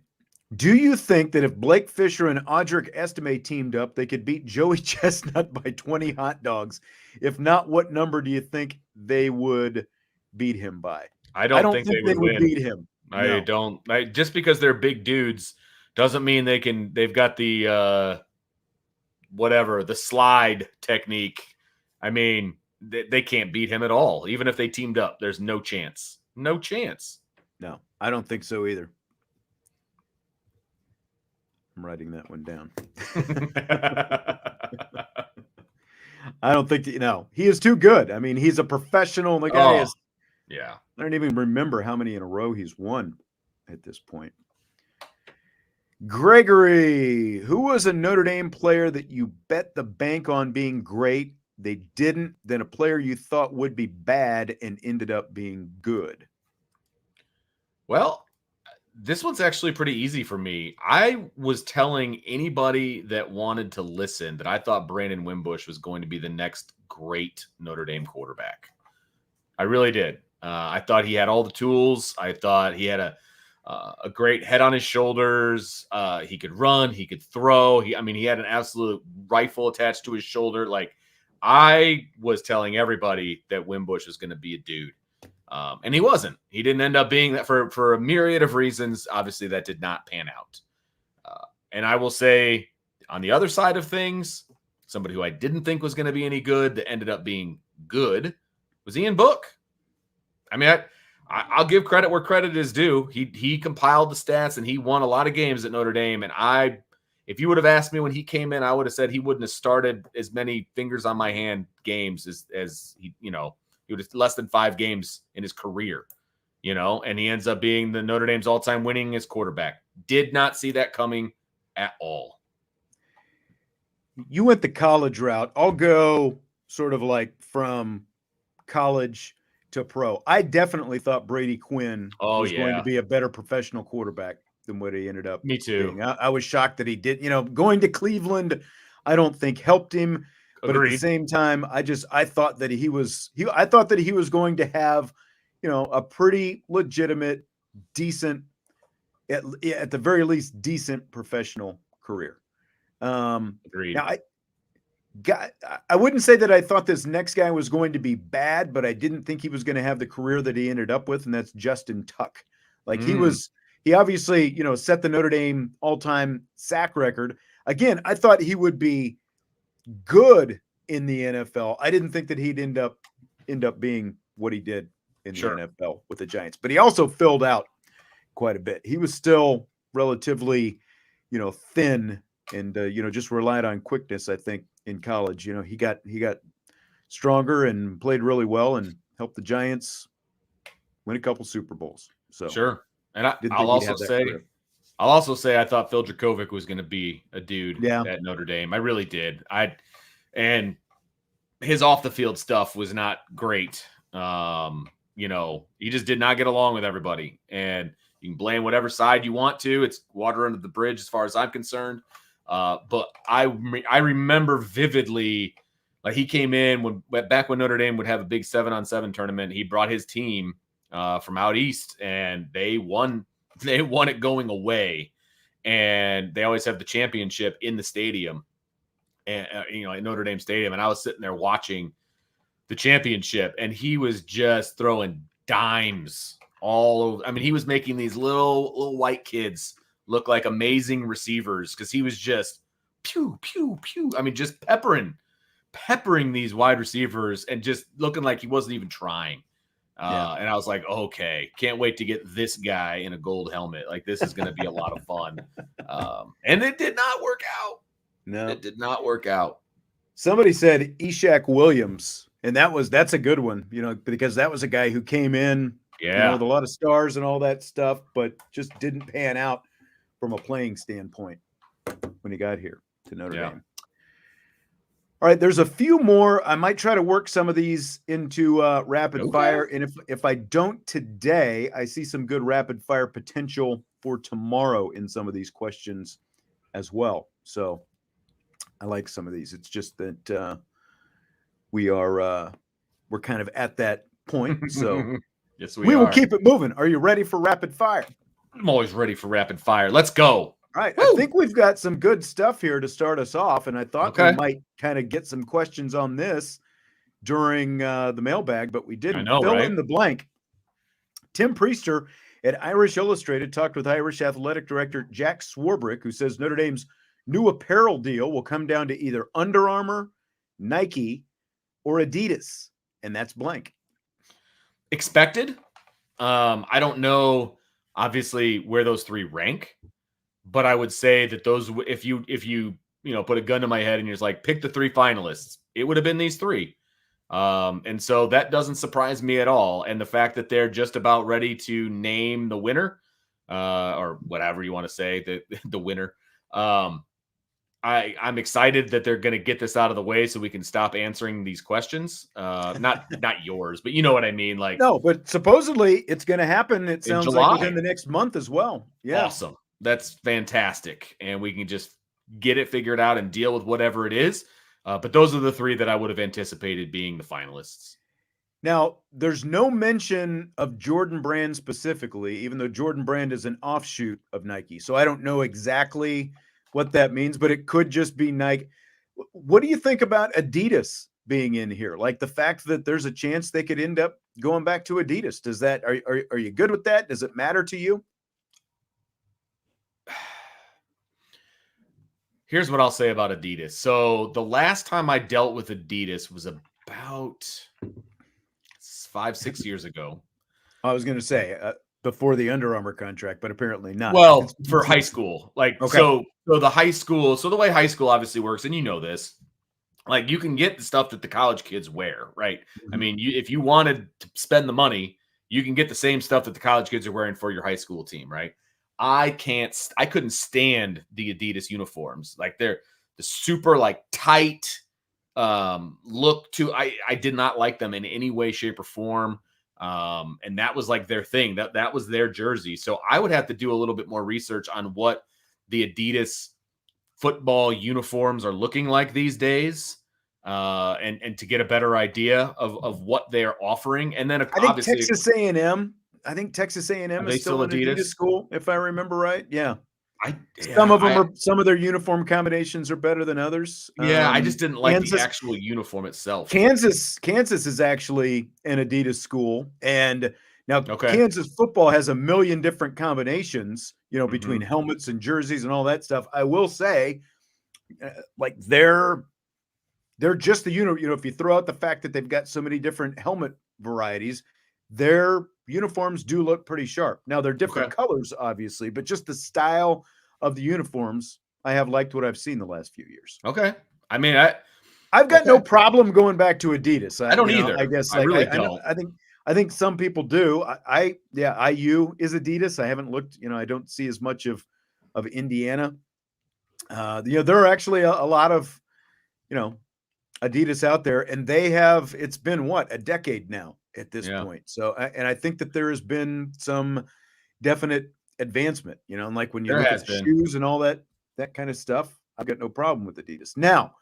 do you think that if Blake Fisher and Audric Estime teamed up, they could beat Joey Chestnut by 20 hot dogs? If not, what number do you think they would beat him by? I don't think they would beat him. I don't. Just because they're big dudes doesn't mean they've got the the slide technique. I mean, they can't beat him at all. Even if they teamed up, there's no chance. No chance. No, I don't think so either. I'm writing that one down. I don't think he is too good. I mean, he's a professional. The guy is. Yeah. I don't even remember how many in a row he's won at this point. Gregory, who was a Notre Dame player that you bet the bank on being great? They didn't. Then a player you thought would be bad and ended up being good. Well, this one's actually pretty easy for me. I was telling anybody that wanted to listen that I thought Brandon Wimbush was going to be the next great Notre Dame quarterback. I really did. I thought he had all the tools. I thought he had a great head on his shoulders. He could run. He could throw. He had an absolute rifle attached to his shoulder. Like I was telling everybody that Wimbush was going to be a dude. And he wasn't. He didn't end up being that for a myriad of reasons. Obviously, that did not pan out. And I will say, on the other side of things, somebody who I didn't think was going to be any good that ended up being good was Ian Book. I mean, I'll give credit where credit is due. He compiled the stats and he won a lot of games at Notre Dame. And if you would have asked me when he came in, I would have said he wouldn't have started as many fingers on my hand games as he, he would have less than 5 games in his career, and he ends up being the Notre Dame's all-time winningest quarterback. Did not see that coming at all. You went the college route. I'll go sort of like from college to pro. I definitely thought Brady Quinn was going to be a better professional quarterback than what he ended up Me too. being. I was shocked that he did. Going to Cleveland, I don't think helped him. But Agreed. at the same time, I thought that he was going to have, a pretty legitimate, decent, at the very least, decent professional career. Agreed. Now, I wouldn't say that I thought this next guy was going to be bad, but I didn't think he was going to have the career that he ended up with, and that's Justin Tuck. Like he obviously, set the Notre Dame all-time sack record. Again, I thought he would be good in the NFL. I didn't think that he'd end up being what he did in the NFL with the Giants, but he also filled out quite a bit. He was still relatively, thin and, just relied on quickness, I think, in college. He got stronger and played really well and helped the Giants win a couple Super Bowls. So sure. And I'll also say I thought Phil Jurkovec was going to be a dude at Notre Dame. I really did. And his off the field stuff was not great. He just did not get along with everybody. And you can blame whatever side you want to. It's water under the bridge as far as I'm concerned. But I remember vividly, like he came in back when Notre Dame would have a big 7-on-7 tournament. He brought his team from out east, and they won it going away. And they always have the championship in the stadium, and at Notre Dame Stadium. And I was sitting there watching the championship, and he was just throwing dimes all over. I mean, he was making these little white kids look like amazing receivers because he was just pew, pew, pew. I mean, just peppering these wide receivers and just looking like he wasn't even trying. And I was like, okay, can't wait to get this guy in a gold helmet. Like, this is going to be a lot of fun. And it did not work out. No, it did not work out. Somebody said Ishaq Williams, and that's a good one, because that was a guy who came in, with a lot of stars and all that stuff, but just didn't pan out from a playing standpoint when he got here to Notre Dame. All right, there's a few more. I might try to work some of these into rapid fire, and if I don't today, I see some good rapid fire potential for tomorrow in some of these questions as well. So I like some of these. It's just that we're kind of at that point. So yes, we will keep it moving. Are you ready for rapid fire? I'm always ready for rapid fire. Let's go. All right. Woo! I think we've got some good stuff here to start us off, and I thought we might kind of get some questions on this during the mailbag, but we didn't. Fill in the blank. Tim Priester at Irish Illustrated talked with Irish Athletic Director Jack Swarbrick, who says Notre Dame's new apparel deal will come down to either Under Armour, Nike, or Adidas, and that's blank. Expected. I don't know, obviously, where those three rank, but I would say that those, if you put a gun to my head and you're just like, pick the 3 finalists, it would have been these 3. And so that doesn't surprise me at all. And the fact that they're just about ready to name the winner, or whatever you want to say, the winner. I'm excited that they're going to get this out of the way so we can stop answering these questions. Not yours, but you know what I mean. Like, no, but supposedly it's going to happen. It sounds like within the next month as well. Yeah. Awesome. That's fantastic. And we can just get it figured out and deal with whatever it is. But those are the 3 that I would have anticipated being the finalists. Now, there's no mention of Jordan Brand specifically, even though Jordan Brand is an offshoot of Nike. So I don't know exactly what that means, but it could just be Nike. What do you think about Adidas being in here? Like the fact that there's a chance they could end up going back to Adidas. Does that, are you good with that? Does it matter to you? Here's what I'll say about Adidas. So the last time I dealt with Adidas was about 5-6 years ago. I was going to say, before the Under Armour contract, but apparently not. Well, for high school, like, okay. so the high school, so the way high school obviously works, and you know this, like, you can get the stuff that the college kids wear, right? I mean, if you wanted to spend the money, you can get the same stuff that the college kids are wearing for your high school team, right? I couldn't stand the Adidas uniforms. Like, they're the super like tight look to, I did not like them in any way, shape, or form. And that was like their thing. That was their jersey. So I would have to do a little bit more research on what the Adidas football uniforms are looking like these days, and to get a better idea of what they're offering. And then obviously Texas A&M. I think Texas A&M is still an Adidas school, if I remember right. Yeah. Some of their uniform combinations are better than others. Yeah, I just didn't like the actual uniform itself. Kansas is actually an Adidas school, and now Kansas football has a million different combinations, between helmets and jerseys and all that stuff. I will say, like they're just the if you throw out the fact that they've got so many different helmet varieties, their uniforms do look pretty sharp. Now they're different colors, obviously, but just the style of the uniforms, I have liked what I've seen the last few years. Okay. I mean, I've got no problem going back to Adidas. I don't either. I guess I really don't. I think some people do. IU is Adidas. I haven't looked, I don't see as much of Indiana. There are actually a lot of, Adidas out there, and they have, it's been a decade now at this point. So, and I think that there has been some definite advancement, and like when you look at shoes and all that kind of stuff, I've got no problem with Adidas. Now,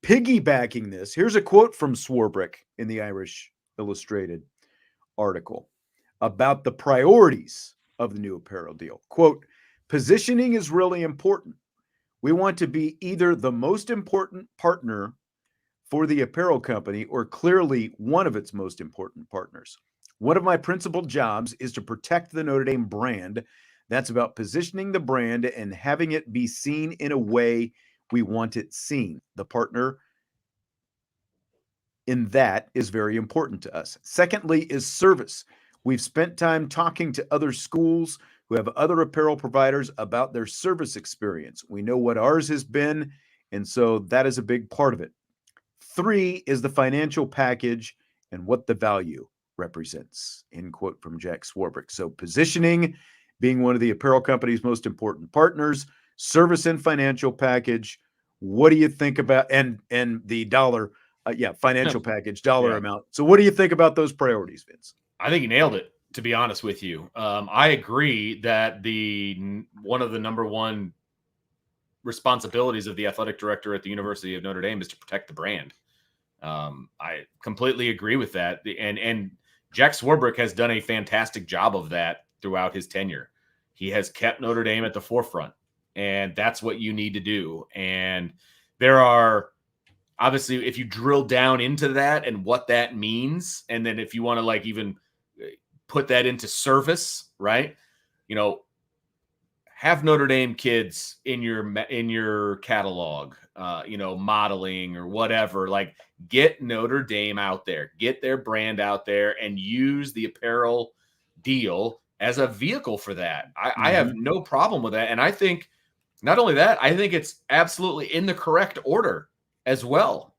piggybacking this, here's a quote from Swarbrick in the Irish Illustrated article about the priorities of the new apparel deal. Quote, "Positioning is really important. We want to be either the most important partner for the apparel company or clearly one of its most important partners. One of my principal jobs is to protect the Notre Dame brand. That's about positioning the brand and having it be seen in a way we want it seen. The partner in that is very important to us. Secondly is service. We've spent time talking to other schools who have other apparel providers about their service experience. We know what ours has been, and so that is a big part of it. 3 is the financial package and what the value represents," end quote from Jack Swarbrick. So positioning being one of the apparel company's most important partners, service and financial package. What do you think about, and the dollar, financial package, dollar amount. So what do you think about those priorities, Vince? I think you nailed it, to be honest with you. I agree that one of the number one responsibilities of the athletic director at the University of Notre Dame is to protect the brand. I completely agree with that. And Jack Swarbrick has done a fantastic job of that throughout his tenure. He has kept Notre Dame at the forefront, and that's what you need to do. And there are, obviously, if you drill down into that and what that means, and then if you want to like even put that into service, right? Have Notre Dame kids in your catalog, modeling or whatever. Like, get Notre Dame out there, get their brand out there, and use the apparel deal as a vehicle for that. I have no problem with that. And I think not only that, I think it's absolutely in the correct order as well.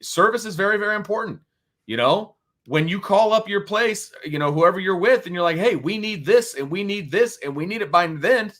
Service is very, very important. When you call up your place, whoever you're with, and you're like, hey, we need this and we need this and we need it by then,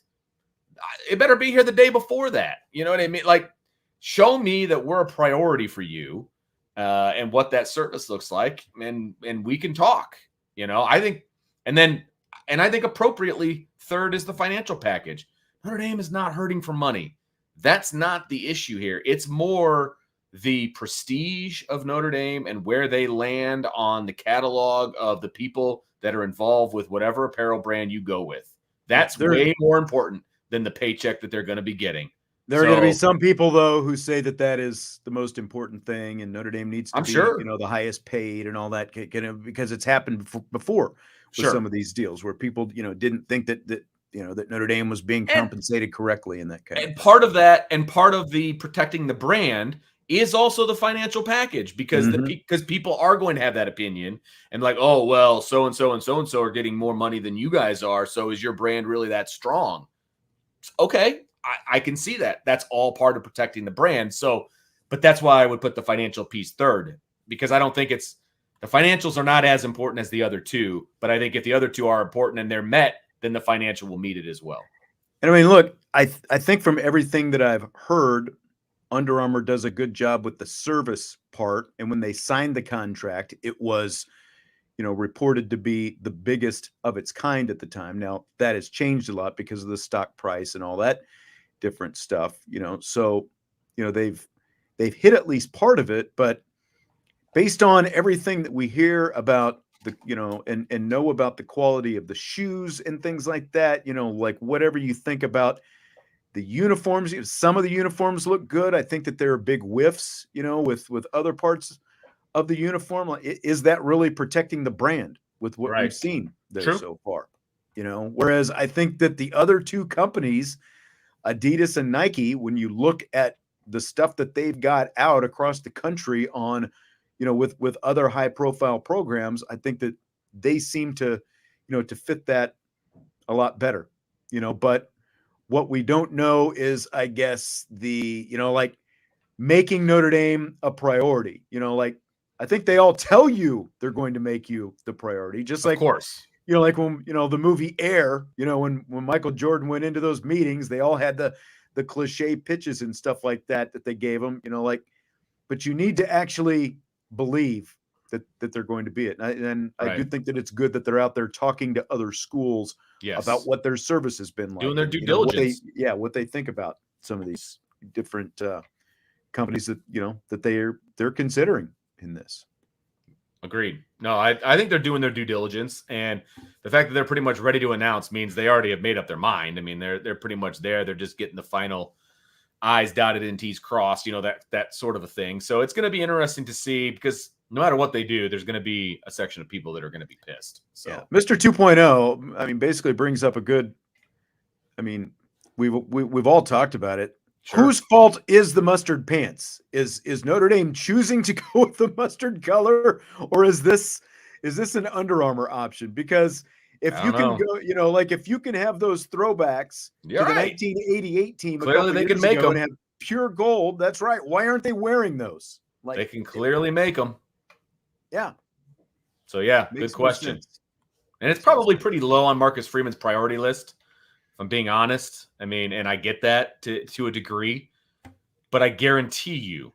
it better be here the day before that. You know what I mean? Like, show me that we're a priority for you, and what that service looks like, and we can talk. I think, and I think appropriately, third is the financial package. Notre Dame is not hurting for money. That's not the issue here. It's more the prestige of Notre Dame and where they land on the catalog of the people that are involved with whatever apparel brand you go with. That's way more important than the paycheck that they're going to be getting. There are going to be some people, though, who say that is the most important thing, and Notre Dame needs to be, the highest paid and all that, because it's happened before with some of these deals where people, didn't think that Notre Dame was being compensated correctly in that case. And part of that, and part of the protecting the brand is also the financial package, because Mm-hmm. because people are going to have that opinion and like, oh, well, so and so and so and so are getting more money than you guys are. So is your brand really that strong? Okay, I can see that. That's all part of protecting the brand. So, but that's why I would put the financial piece third, because I don't think it's the financials are not as important as the other two. But I think if the other two are important and they're met, then the financial will meet it as well. And I mean, look, I think from everything that I've heard, Under Armour does a good job with the service part. And when they signed the contract, it was, reported to be the biggest of its kind at the time. Now that has changed a lot because of the stock price and all that different stuff, So, they've hit at least part of it, but based on everything that we hear about the, and know about the quality of the shoes and things like that, like whatever you think about the uniforms, some of the uniforms look good. I think that there are big whiffs, with other parts of the uniform. Like, is that really protecting the brand with what we've seen there so far? Whereas I think that the other two companies, Adidas and Nike, when you look at the stuff that they've got out across the country on, with other high profile programs, I think that they seem to, to fit that a lot better, but what we don't know is, I guess, the, like making Notre Dame a priority, like I think they all tell you they're going to make you the priority, just like, of course, like when, the movie Air, when Michael Jordan went into those meetings, they all had the cliche pitches and stuff like that they gave him, like, but you need to actually believe that they're going to be it. And I do think that it's good that they're out there talking to other schools about what their service has been like, doing their due diligence. What they think about some of these different companies that, that they're considering in this. Agreed. No, I think they're doing their due diligence, and the fact that they're pretty much ready to announce means they already have made up their mind. I mean, they're pretty much there. They're just getting the final I's dotted and T's crossed, that sort of a thing. So it's going to be interesting to see, because no matter what they do, there's going to be a section of people that are going to be pissed. So yeah. Mr. 2.0, I mean, basically brings up a good, I mean, we've all talked about it. Sure. Whose fault is the mustard pants? Is Notre Dame choosing to go with the mustard color, or is this an Under Armour option? Because if you can go, like if you can have those throwbacks to the 1988 team, clearly they can make them and have pure gold. That's right. Why aren't they wearing those? Like, they can clearly make them. Yeah. So yeah, good question. And it's probably pretty low on Marcus Freeman's priority list, if I'm being honest. I mean, and I get that to a degree, but I guarantee you,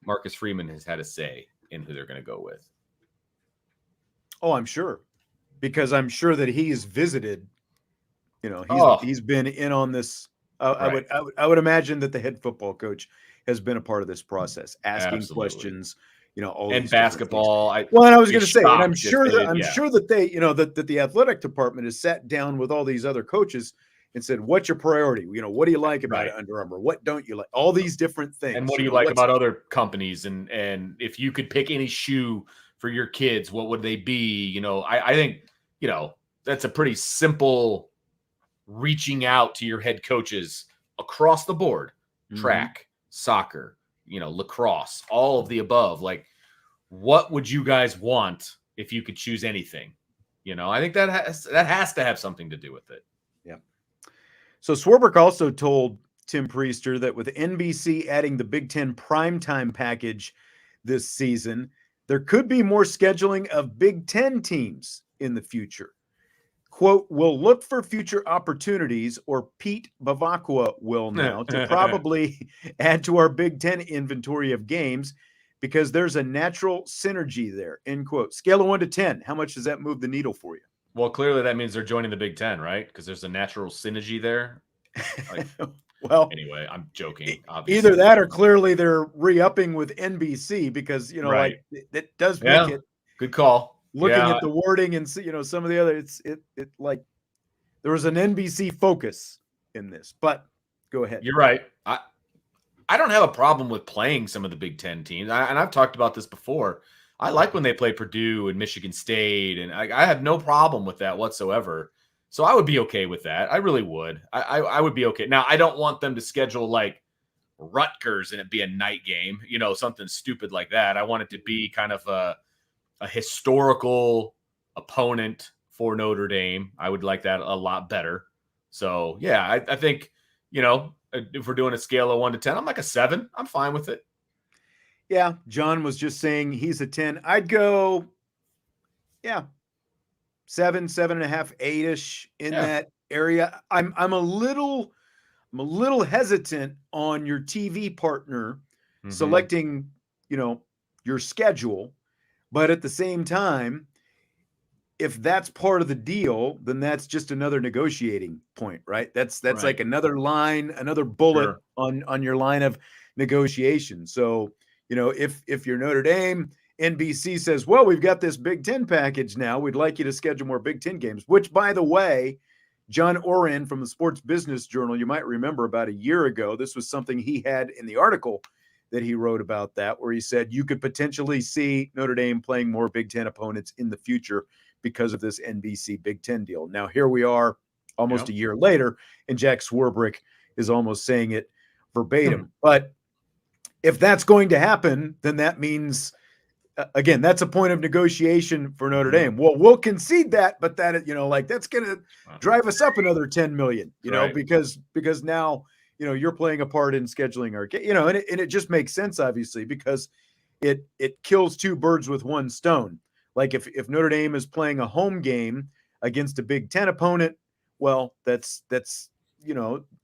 Marcus Freeman has had a say in who they're going to go with. Oh, I'm sure, because I'm sure that he's visited. He's been in on this. I would imagine that the head football coach has been a part of this process, asking questions. All and basketball. I was going to say, and I'm sure that they, that the athletic department has sat down with all these other coaches and said, "What's your priority? What do you like about Under Armour? What don't you like? All these different things. And what do you like about other companies? And if you could pick any shoe for your kids, what would they be? I think that's a pretty simple reaching out to your head coaches across the board, track, soccer, lacrosse, all of the above. Like, what would you guys want if you could choose anything? I think that has to have something to do with it. Yeah. So Swarbrick also told Tim Priester that with NBC adding the Big Ten primetime package this season, there could be more scheduling of Big Ten teams in the future. Quote, "We'll look for future opportunities," or Pete Bavacqua will now, "to probably add to our Big Ten inventory of games because there's a natural synergy there," end quote. Scale of 1 to 10, how much does that move the needle for you? Well, clearly that means they're joining the Big Ten, right? Because there's a natural synergy there. Well, anyway, I'm joking. Obviously. Either that or clearly they're re-upping with NBC because, like it does make it. Good call. Looking at the wording and some of the other, it like there was an NBC focus in this, but go ahead. You're right. I don't have a problem with playing some of the Big Ten teams. And I've talked about this before. I like when they play Purdue and Michigan State, and I have no problem with that whatsoever. So I would be okay with that. I really would. I would be okay. Now, I don't want them to schedule like Rutgers and it be a night game, something stupid like that. I want it to be kind of a historical opponent for Notre Dame. I would like that a lot better. So, yeah, I think, if we're doing a scale of 1 to 10, I'm like a 7. I'm fine with it. Yeah, John was just saying he's a 10. I'd go, 7, 7.5, 8-ish in that area. I'm a little hesitant on your TV partner selecting, your schedule, but at the same time, if that's part of the deal, then that's just another negotiating point, right? That's right. Like another line, another bullet on your line of negotiation. So, if you're Notre Dame, NBC says, well, we've got this Big Ten package now. We'd like you to schedule more Big Ten games, which, by the way, John Oren from the Sports Business Journal, you might remember about a year ago, this was something he had in the article that he wrote about that, where he said you could potentially see Notre Dame playing more Big Ten opponents in the future because of this NBC Big Ten deal. Now, here we are almost a year later, and Jack Swarbrick is almost saying it verbatim. But if that's going to happen, then that means, again, that's a point of negotiation for Notre Dame. Well, we'll concede that, but that, that's going to drive us up another 10 million, because now, you're playing a part in scheduling our game, and it just makes sense, obviously, because it kills two birds with one stone. Like if Notre Dame is playing a home game against a Big Ten opponent, well, that's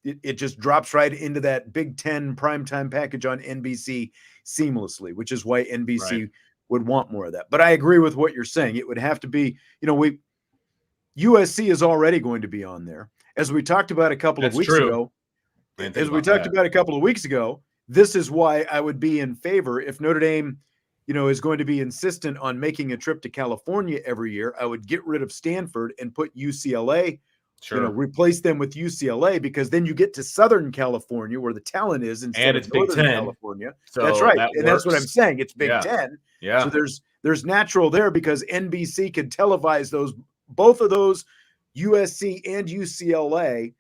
it just drops right into that Big Ten primetime package on NBC seamlessly, which is why NBC would want more of that. But I agree with what you're saying. It would have to be, USC is already going to be on there. As we talked about a couple of weeks ago, this is why I would be in favor if Notre Dame is going to be insistent on making a trip to California every year. I would get rid of Stanford and put UCLA, replace them with UCLA, because then you get to Southern California where the talent is instead of Northern California. So that's right. And that's what I'm saying. It's Big Ten. Yeah. So there's natural there, because NBC could televise both of those, USC and UCLA.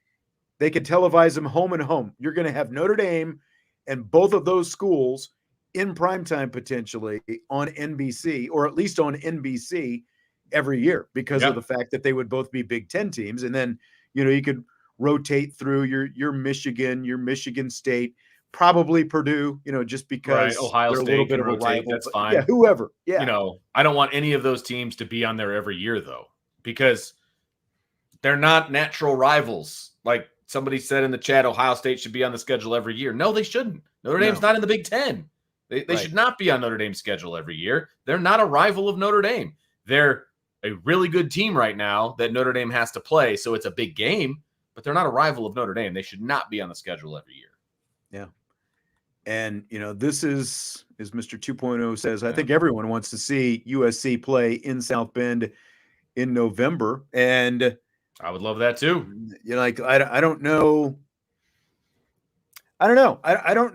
They could televise them home and home. You're going to have Notre Dame and both of those schools in primetime potentially on NBC, or at least on NBC every year, because of the fact that they would both be Big Ten teams. And then, you could rotate through your Michigan State, probably Purdue, just because Ohio they're State a little bit of a rotate, rival. That's fine. Yeah, whoever. Yeah. I don't want any of those teams to be on there every year, though, because they're not natural rivals. Like somebody said in the chat, Ohio State should be on the schedule every year. No, they shouldn't. Notre Dame's not in the Big Ten. They should not be on Notre Dame's schedule every year. They're not a rival of Notre Dame. They're a really good team right now that Notre Dame has to play, so it's a big game, but they're not a rival of Notre Dame. They should not be on the schedule every year. Yeah. And, this is, as Mr. 2.0 says, I think everyone wants to see USC play in South Bend in November. And I would love that too. I don't know. I don't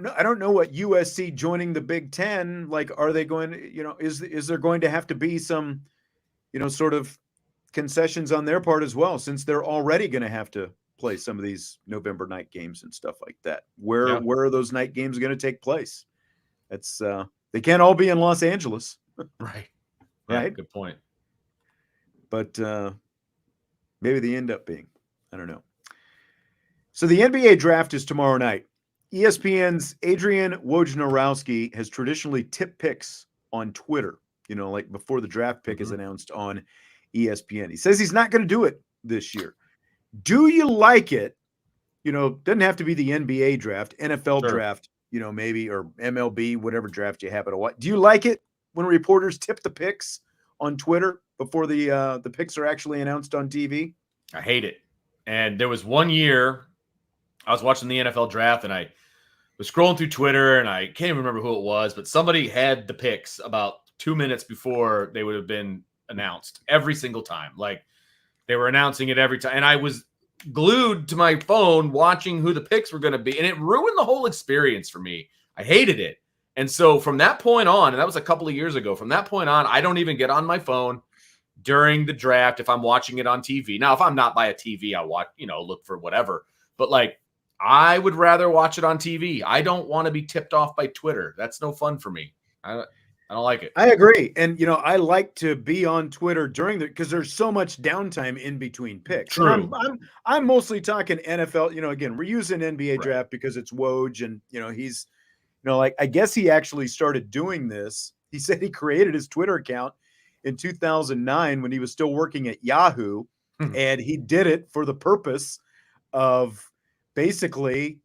know. I don't know what USC joining the Big Ten, are they going to, is there going to have to be some, sort of concessions on their part as well, since they're already going to have to play some of these November night games and stuff like that. Where are those night games going to take place? It's they can't all be in Los Angeles. Right. Right. Good point. But maybe they end up being. I don't know. So the NBA draft is tomorrow night. ESPN's Adrian Wojnarowski has traditionally tipped picks on Twitter, before the draft pick is announced on ESPN. He says he's not going to do it this year. Do you like it? Doesn't have to be the NBA draft, NFL draft, maybe, or MLB, whatever draft you happen to watch. Do you like it when reporters tip the picks on Twitter before the picks are actually announced on TV? I hate it. And there was one year I was watching the NFL draft and I was scrolling through Twitter and I can't even remember who it was, but somebody had the picks about 2 minutes before they would have been announced every single time. Like they were announcing it every time. And I was glued to my phone watching who the picks were going to be. And it ruined the whole experience for me. I hated it. And so from that point on, and that was a couple of years ago, from that point on, I don't even get on my phone during the draft if I'm watching it on TV. Now, if I'm not by a TV, I watch, look for whatever. But I would rather watch it on TV. I don't want to be tipped off by Twitter. That's no fun for me. I don't like it. I agree. And, I like to be on Twitter because there's so much downtime in between picks. True. And I'm mostly talking NFL. Again, we're using NBA Right. draft because it's Woj, and, he's, like, I guess he actually started doing this. He said he created his Twitter account in 2009 when he was still working at Yahoo. And he did it for the purpose of basically,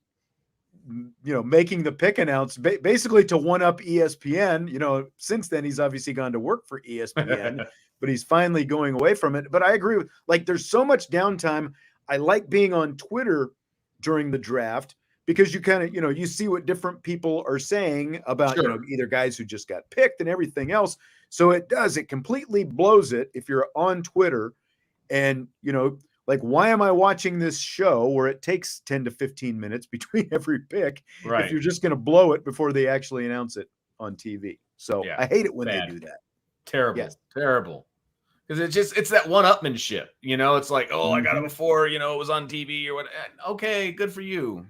making the pick announcement, basically to one up ESPN. Since then he's obviously gone to work for ESPN, but he's finally going away from it. But I agree with, like, there's so much downtime. I like being on Twitter during the draft because you kind of, you see what different people are saying about, Sure. Either guys who just got picked and everything else. So it completely blows it if you're on Twitter and, like, why am I watching this show where it takes 10 to 15 minutes between every pick Right. if you're just going to blow it before they actually announce it on TV? So Yeah, I hate it when bad. they do that. Terrible. Yes. Terrible. Because it's that one-upmanship, It's like, oh, I got it before, it was on TV or what. Okay, good for you,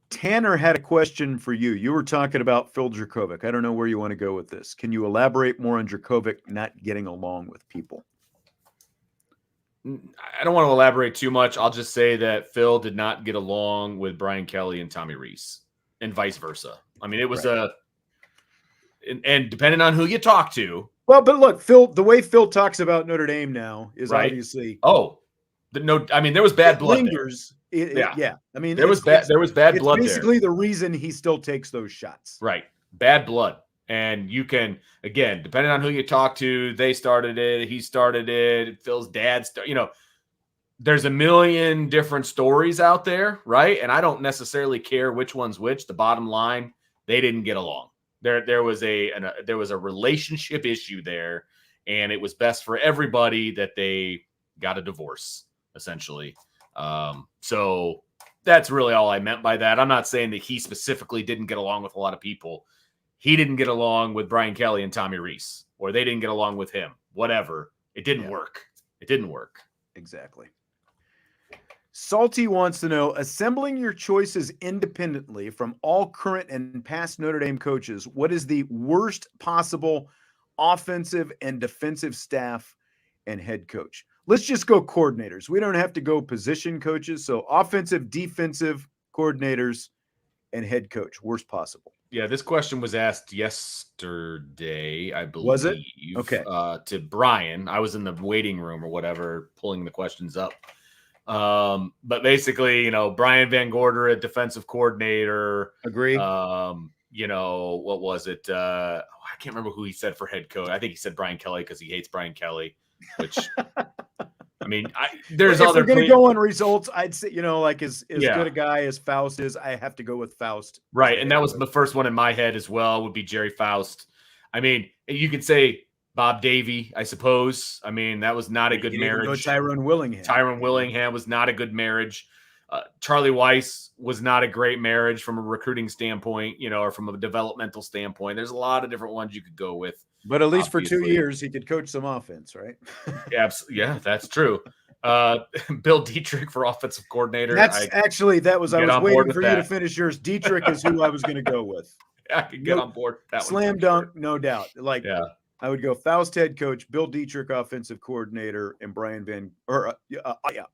Tanner had a question for you. You were talking about Phil Jurkovec. I don't know where you want to go with this. Can you elaborate more on Jurkovec not getting along with people? I don't want to elaborate too much. I'll just say that Phil did not get along with Brian Kelly and Tommy Rees, and vice versa. I mean, it was and depending on who you talk to. Well, but look, Phil, the way Phil talks about Notre Dame now is obviously. Oh, I mean, there was bad blood. Lingers. Yeah. I mean, there was bad blood. It's basically the reason he still takes those shots. Right. Bad blood. And you can, again, depending on who you talk to, they started it, he started it, Phil's dad there's a million different stories out there, right? And I don't necessarily care which one's which. The bottom line, they didn't get along. There was a relationship issue there, and it was best for everybody that they got a divorce, essentially. So that's really all I meant by that. I'm not saying that he specifically didn't get along with a lot of people. He didn't get along with Brian Kelly and Tommy Rees, or they didn't get along with him. Whatever. It didn't work. It didn't work. Exactly. Salty wants to know, assembling your choices independently from all current and past Notre Dame coaches, what is the worst possible offensive and defensive staff and head coach? Let's just go coordinators. We don't have to go position coaches. So offensive, defensive coordinators and head coach, worst possible. Yeah, this question was asked yesterday, I believe. Was it? Okay. To Brian. I was in the waiting room or whatever, pulling the questions up. But basically, Brian Van Gorder, a defensive coordinator. Agree. What was it? I can't remember who he said for head coach. I think he said Brian Kelly because he hates Brian Kelly, which I mean, there's if other. We're going to go on results. I'd say, like as good a guy as Faust is, I have to go with Faust. Right, and that was the first one in my head as well. Would be Jerry Faust. I mean, you could say Bob Davie, I suppose. I mean, that was not a good marriage. Tyrone Willingham was not a good marriage. Charlie Weiss was not a great marriage from a recruiting standpoint, or from a developmental standpoint. There's a lot of different ones you could go with. But at least obviously. For 2 years, he could coach some offense, right? Yeah, that's true. Bill Dietrich for offensive coordinator. I was waiting for you to finish yours. Dietrich is who I was going to go with. I could get on board with that. Slam dunk, no doubt. I would go Faust head coach, Bill Dietrich offensive coordinator, and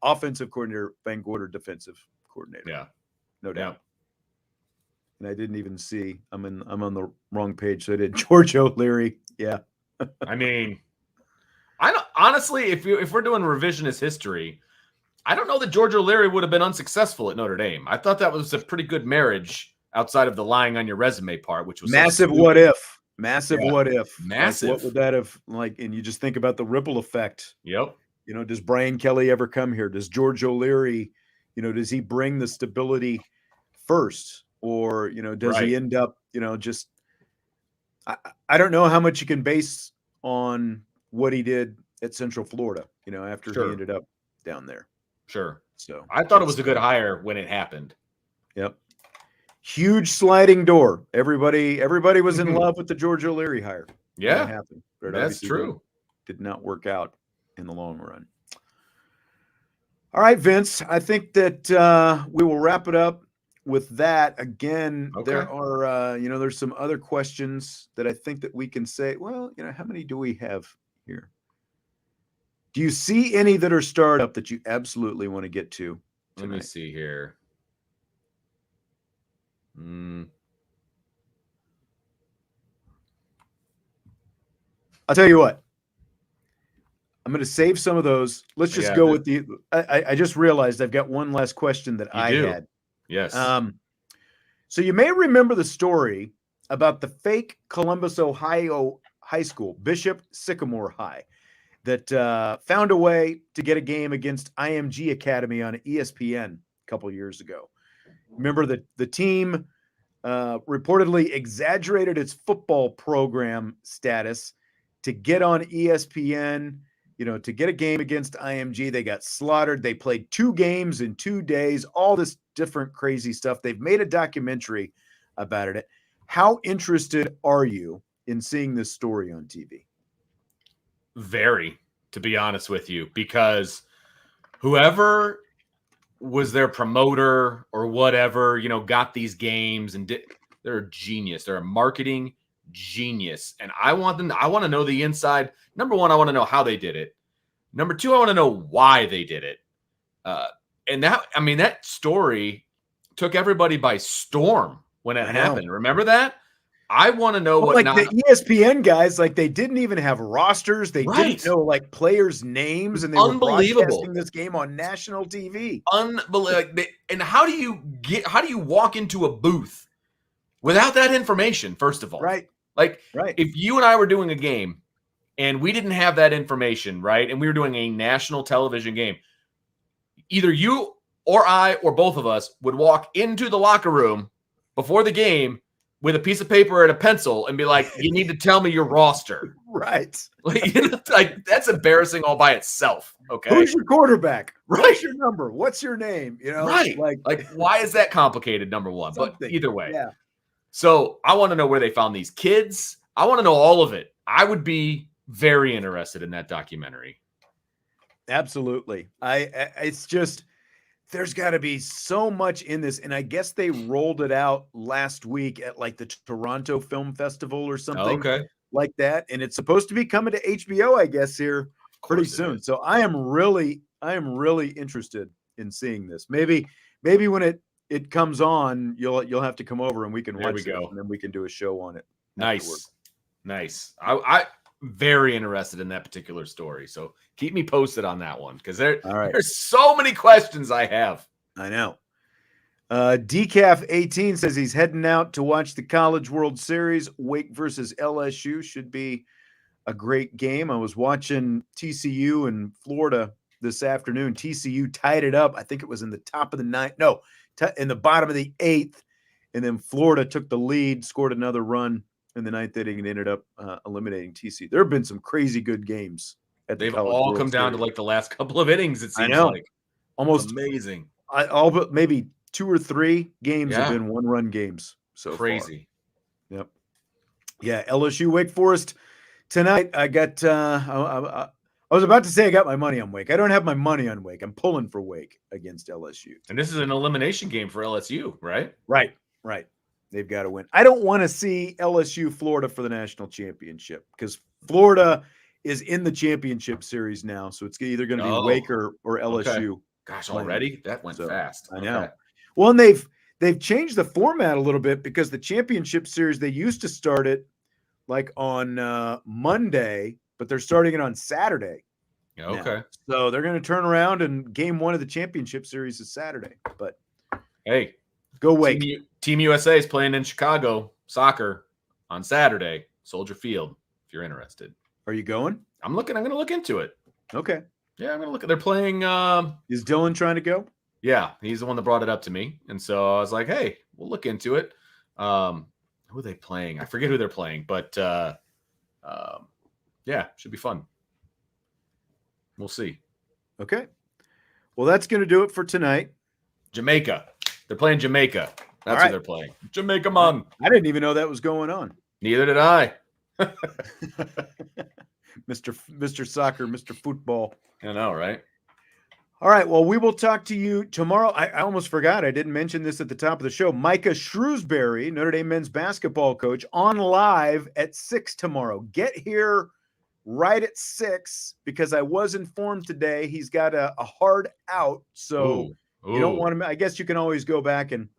offensive coordinator, Van Gorder defensive coordinator. Yeah, no doubt. Yeah. And I didn't even see. I'm on the wrong page, so I did George O'Leary. Yeah. I mean, I don't honestly. If we're doing revisionist history, I don't know that George O'Leary would have been unsuccessful at Notre Dame. I thought that was a pretty good marriage outside of the lying on your resume part, which was massive. What if? Massive. Yeah. What if? Massive. What would that have and you just think about the ripple effect. Yep. Does Brian Kelly ever come here? Does George O'Leary, does he bring the stability first? Or, does he end up, just I don't know how much you can base on what he did at Central Florida, after he ended up down there. Sure. So I thought it was a good hire when it happened. Yep. Huge sliding door. Everybody was in love with the George O'Leary hire. Yeah, happened. That's true. Did not work out in the long run. All right, Vince. I think that we will wrap it up with that. Again, there are there's some other questions that I think that we can say. Well, how many do we have here? Do you see any that are startup that you absolutely want to get to tonight? Let me see here. I'll tell you what. I'm going to save some of those. Let's just go with the. I just realized I've got one last question that I had. Yes. So you may remember the story about the fake Columbus, Ohio high school, Bishop Sycamore High, that found a way to get a game against IMG Academy on ESPN a couple years ago. Remember that the team reportedly exaggerated its football program status to get on ESPN, to get a game against IMG. They got slaughtered. They played 2 games in 2 days, all this different crazy stuff. They've made a documentary about it. How interested are you in seeing this story on TV? Very, to be honest with you, because whoever was their promoter or whatever, got these games and they're a genius. They're a marketing genius. And I want to know the inside. Number one, I want to know how they did it. Number two, I want to know why they did it. And that story took everybody by storm when it happened. Remember that? I want to know the ESPN guys, they didn't even have rosters. They didn't know players' names, and they were broadcasting this game on national TV. Unbelievable. And how do you walk into a booth without that information? First of all, right. If you and I were doing a game and we didn't have that information, right, and we were doing a national television game, either you or I or both of us would walk into the locker room before the game with a piece of paper and a pencil and be like, you need to tell me your roster. Right. That's embarrassing all by itself. Okay. Who's your quarterback? Right. What's your number? What's your name? Right. Why is that complicated? Number one. Something. But either way. Yeah. So I want to know where they found these kids. I want to know all of it. I would be very interested in that documentary. Absolutely. It's just, there's got to be so much in this. And I guess they rolled it out last week at the Toronto Film Festival or something like that. And it's supposed to be coming to HBO, I guess, here pretty soon. So I am really interested in seeing this. Maybe when it comes on, you'll have to come over and we can watch it, and then we can do a show on it. Nice. I very interested in that particular story. So keep me posted on that one, because there's so many questions I have. I know. Decaf 18 says he's heading out to watch the College World Series. Wake versus LSU should be a great game. I was watching TCU and Florida this afternoon. TCU tied it up. I think it was in the top of the ninth. No, in the bottom of the 8th. And then Florida took the lead, scored another run in the 9th inning, and ended up eliminating TCU. There have been some crazy good games They've all come down to the last couple of innings, it seems like. Almost amazing. All but maybe 2 or 3 games have been one-run games so crazy. Far. Yep. Yeah, LSU Wake Forest tonight. I got I was about to say I got my money on Wake. I don't have my money on Wake. I'm pulling for Wake against LSU. And this is an elimination game for LSU, right? Right. They've got to win. I don't want to see LSU Florida for the national championship, because Florida is in the championship series now. So it's either going to be Wake or LSU. Okay. Gosh, already? That went fast. I know. Well, and they've changed the format a little bit, because the championship series, they used to start it on Monday, but they're starting it on Saturday. Okay. Now. So they're going to turn around, and game 1 of the championship series is Saturday. But hey, go Wake. Team USA is playing in Chicago soccer on Saturday, Soldier Field, if you're interested. Are you going? I'm going to look into it. Okay. Yeah, I'm going to look. They're playing. Is Dylan trying to go? Yeah, he's the one that brought it up to me. And so I was like, hey, we'll look into it. Who are they playing? I forget who they're playing, but yeah, should be fun. We'll see. Okay. Well, that's going to do it for tonight. Jamaica. They're playing Jamaica. That's who they're playing. Jamaica, man. I didn't even know that was going on. Neither did I. Mr. Soccer, Mr. Football. I know, right? All right. Well, we will talk to you tomorrow. I almost forgot. I didn't mention this at the top of the show. Micah Shrewsbury, Notre Dame men's basketball coach, on live at 6 tomorrow. Get here right at 6 because I was informed today he's got a hard out. So you don't want to, I guess you can always go back and,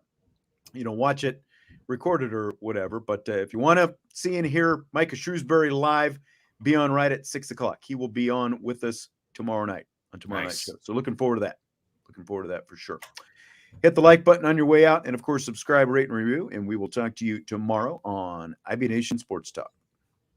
watch it, record it or whatever. But if you want to see and hear Micah Shrewsbury live, be on right at 6 o'clock. He will be on with us tomorrow night. On tomorrow night's show. So looking forward to that. Looking forward to that for sure. Hit the like button on your way out. And of course, subscribe, rate, and review. And we will talk to you tomorrow on IB Nation Sports Talk.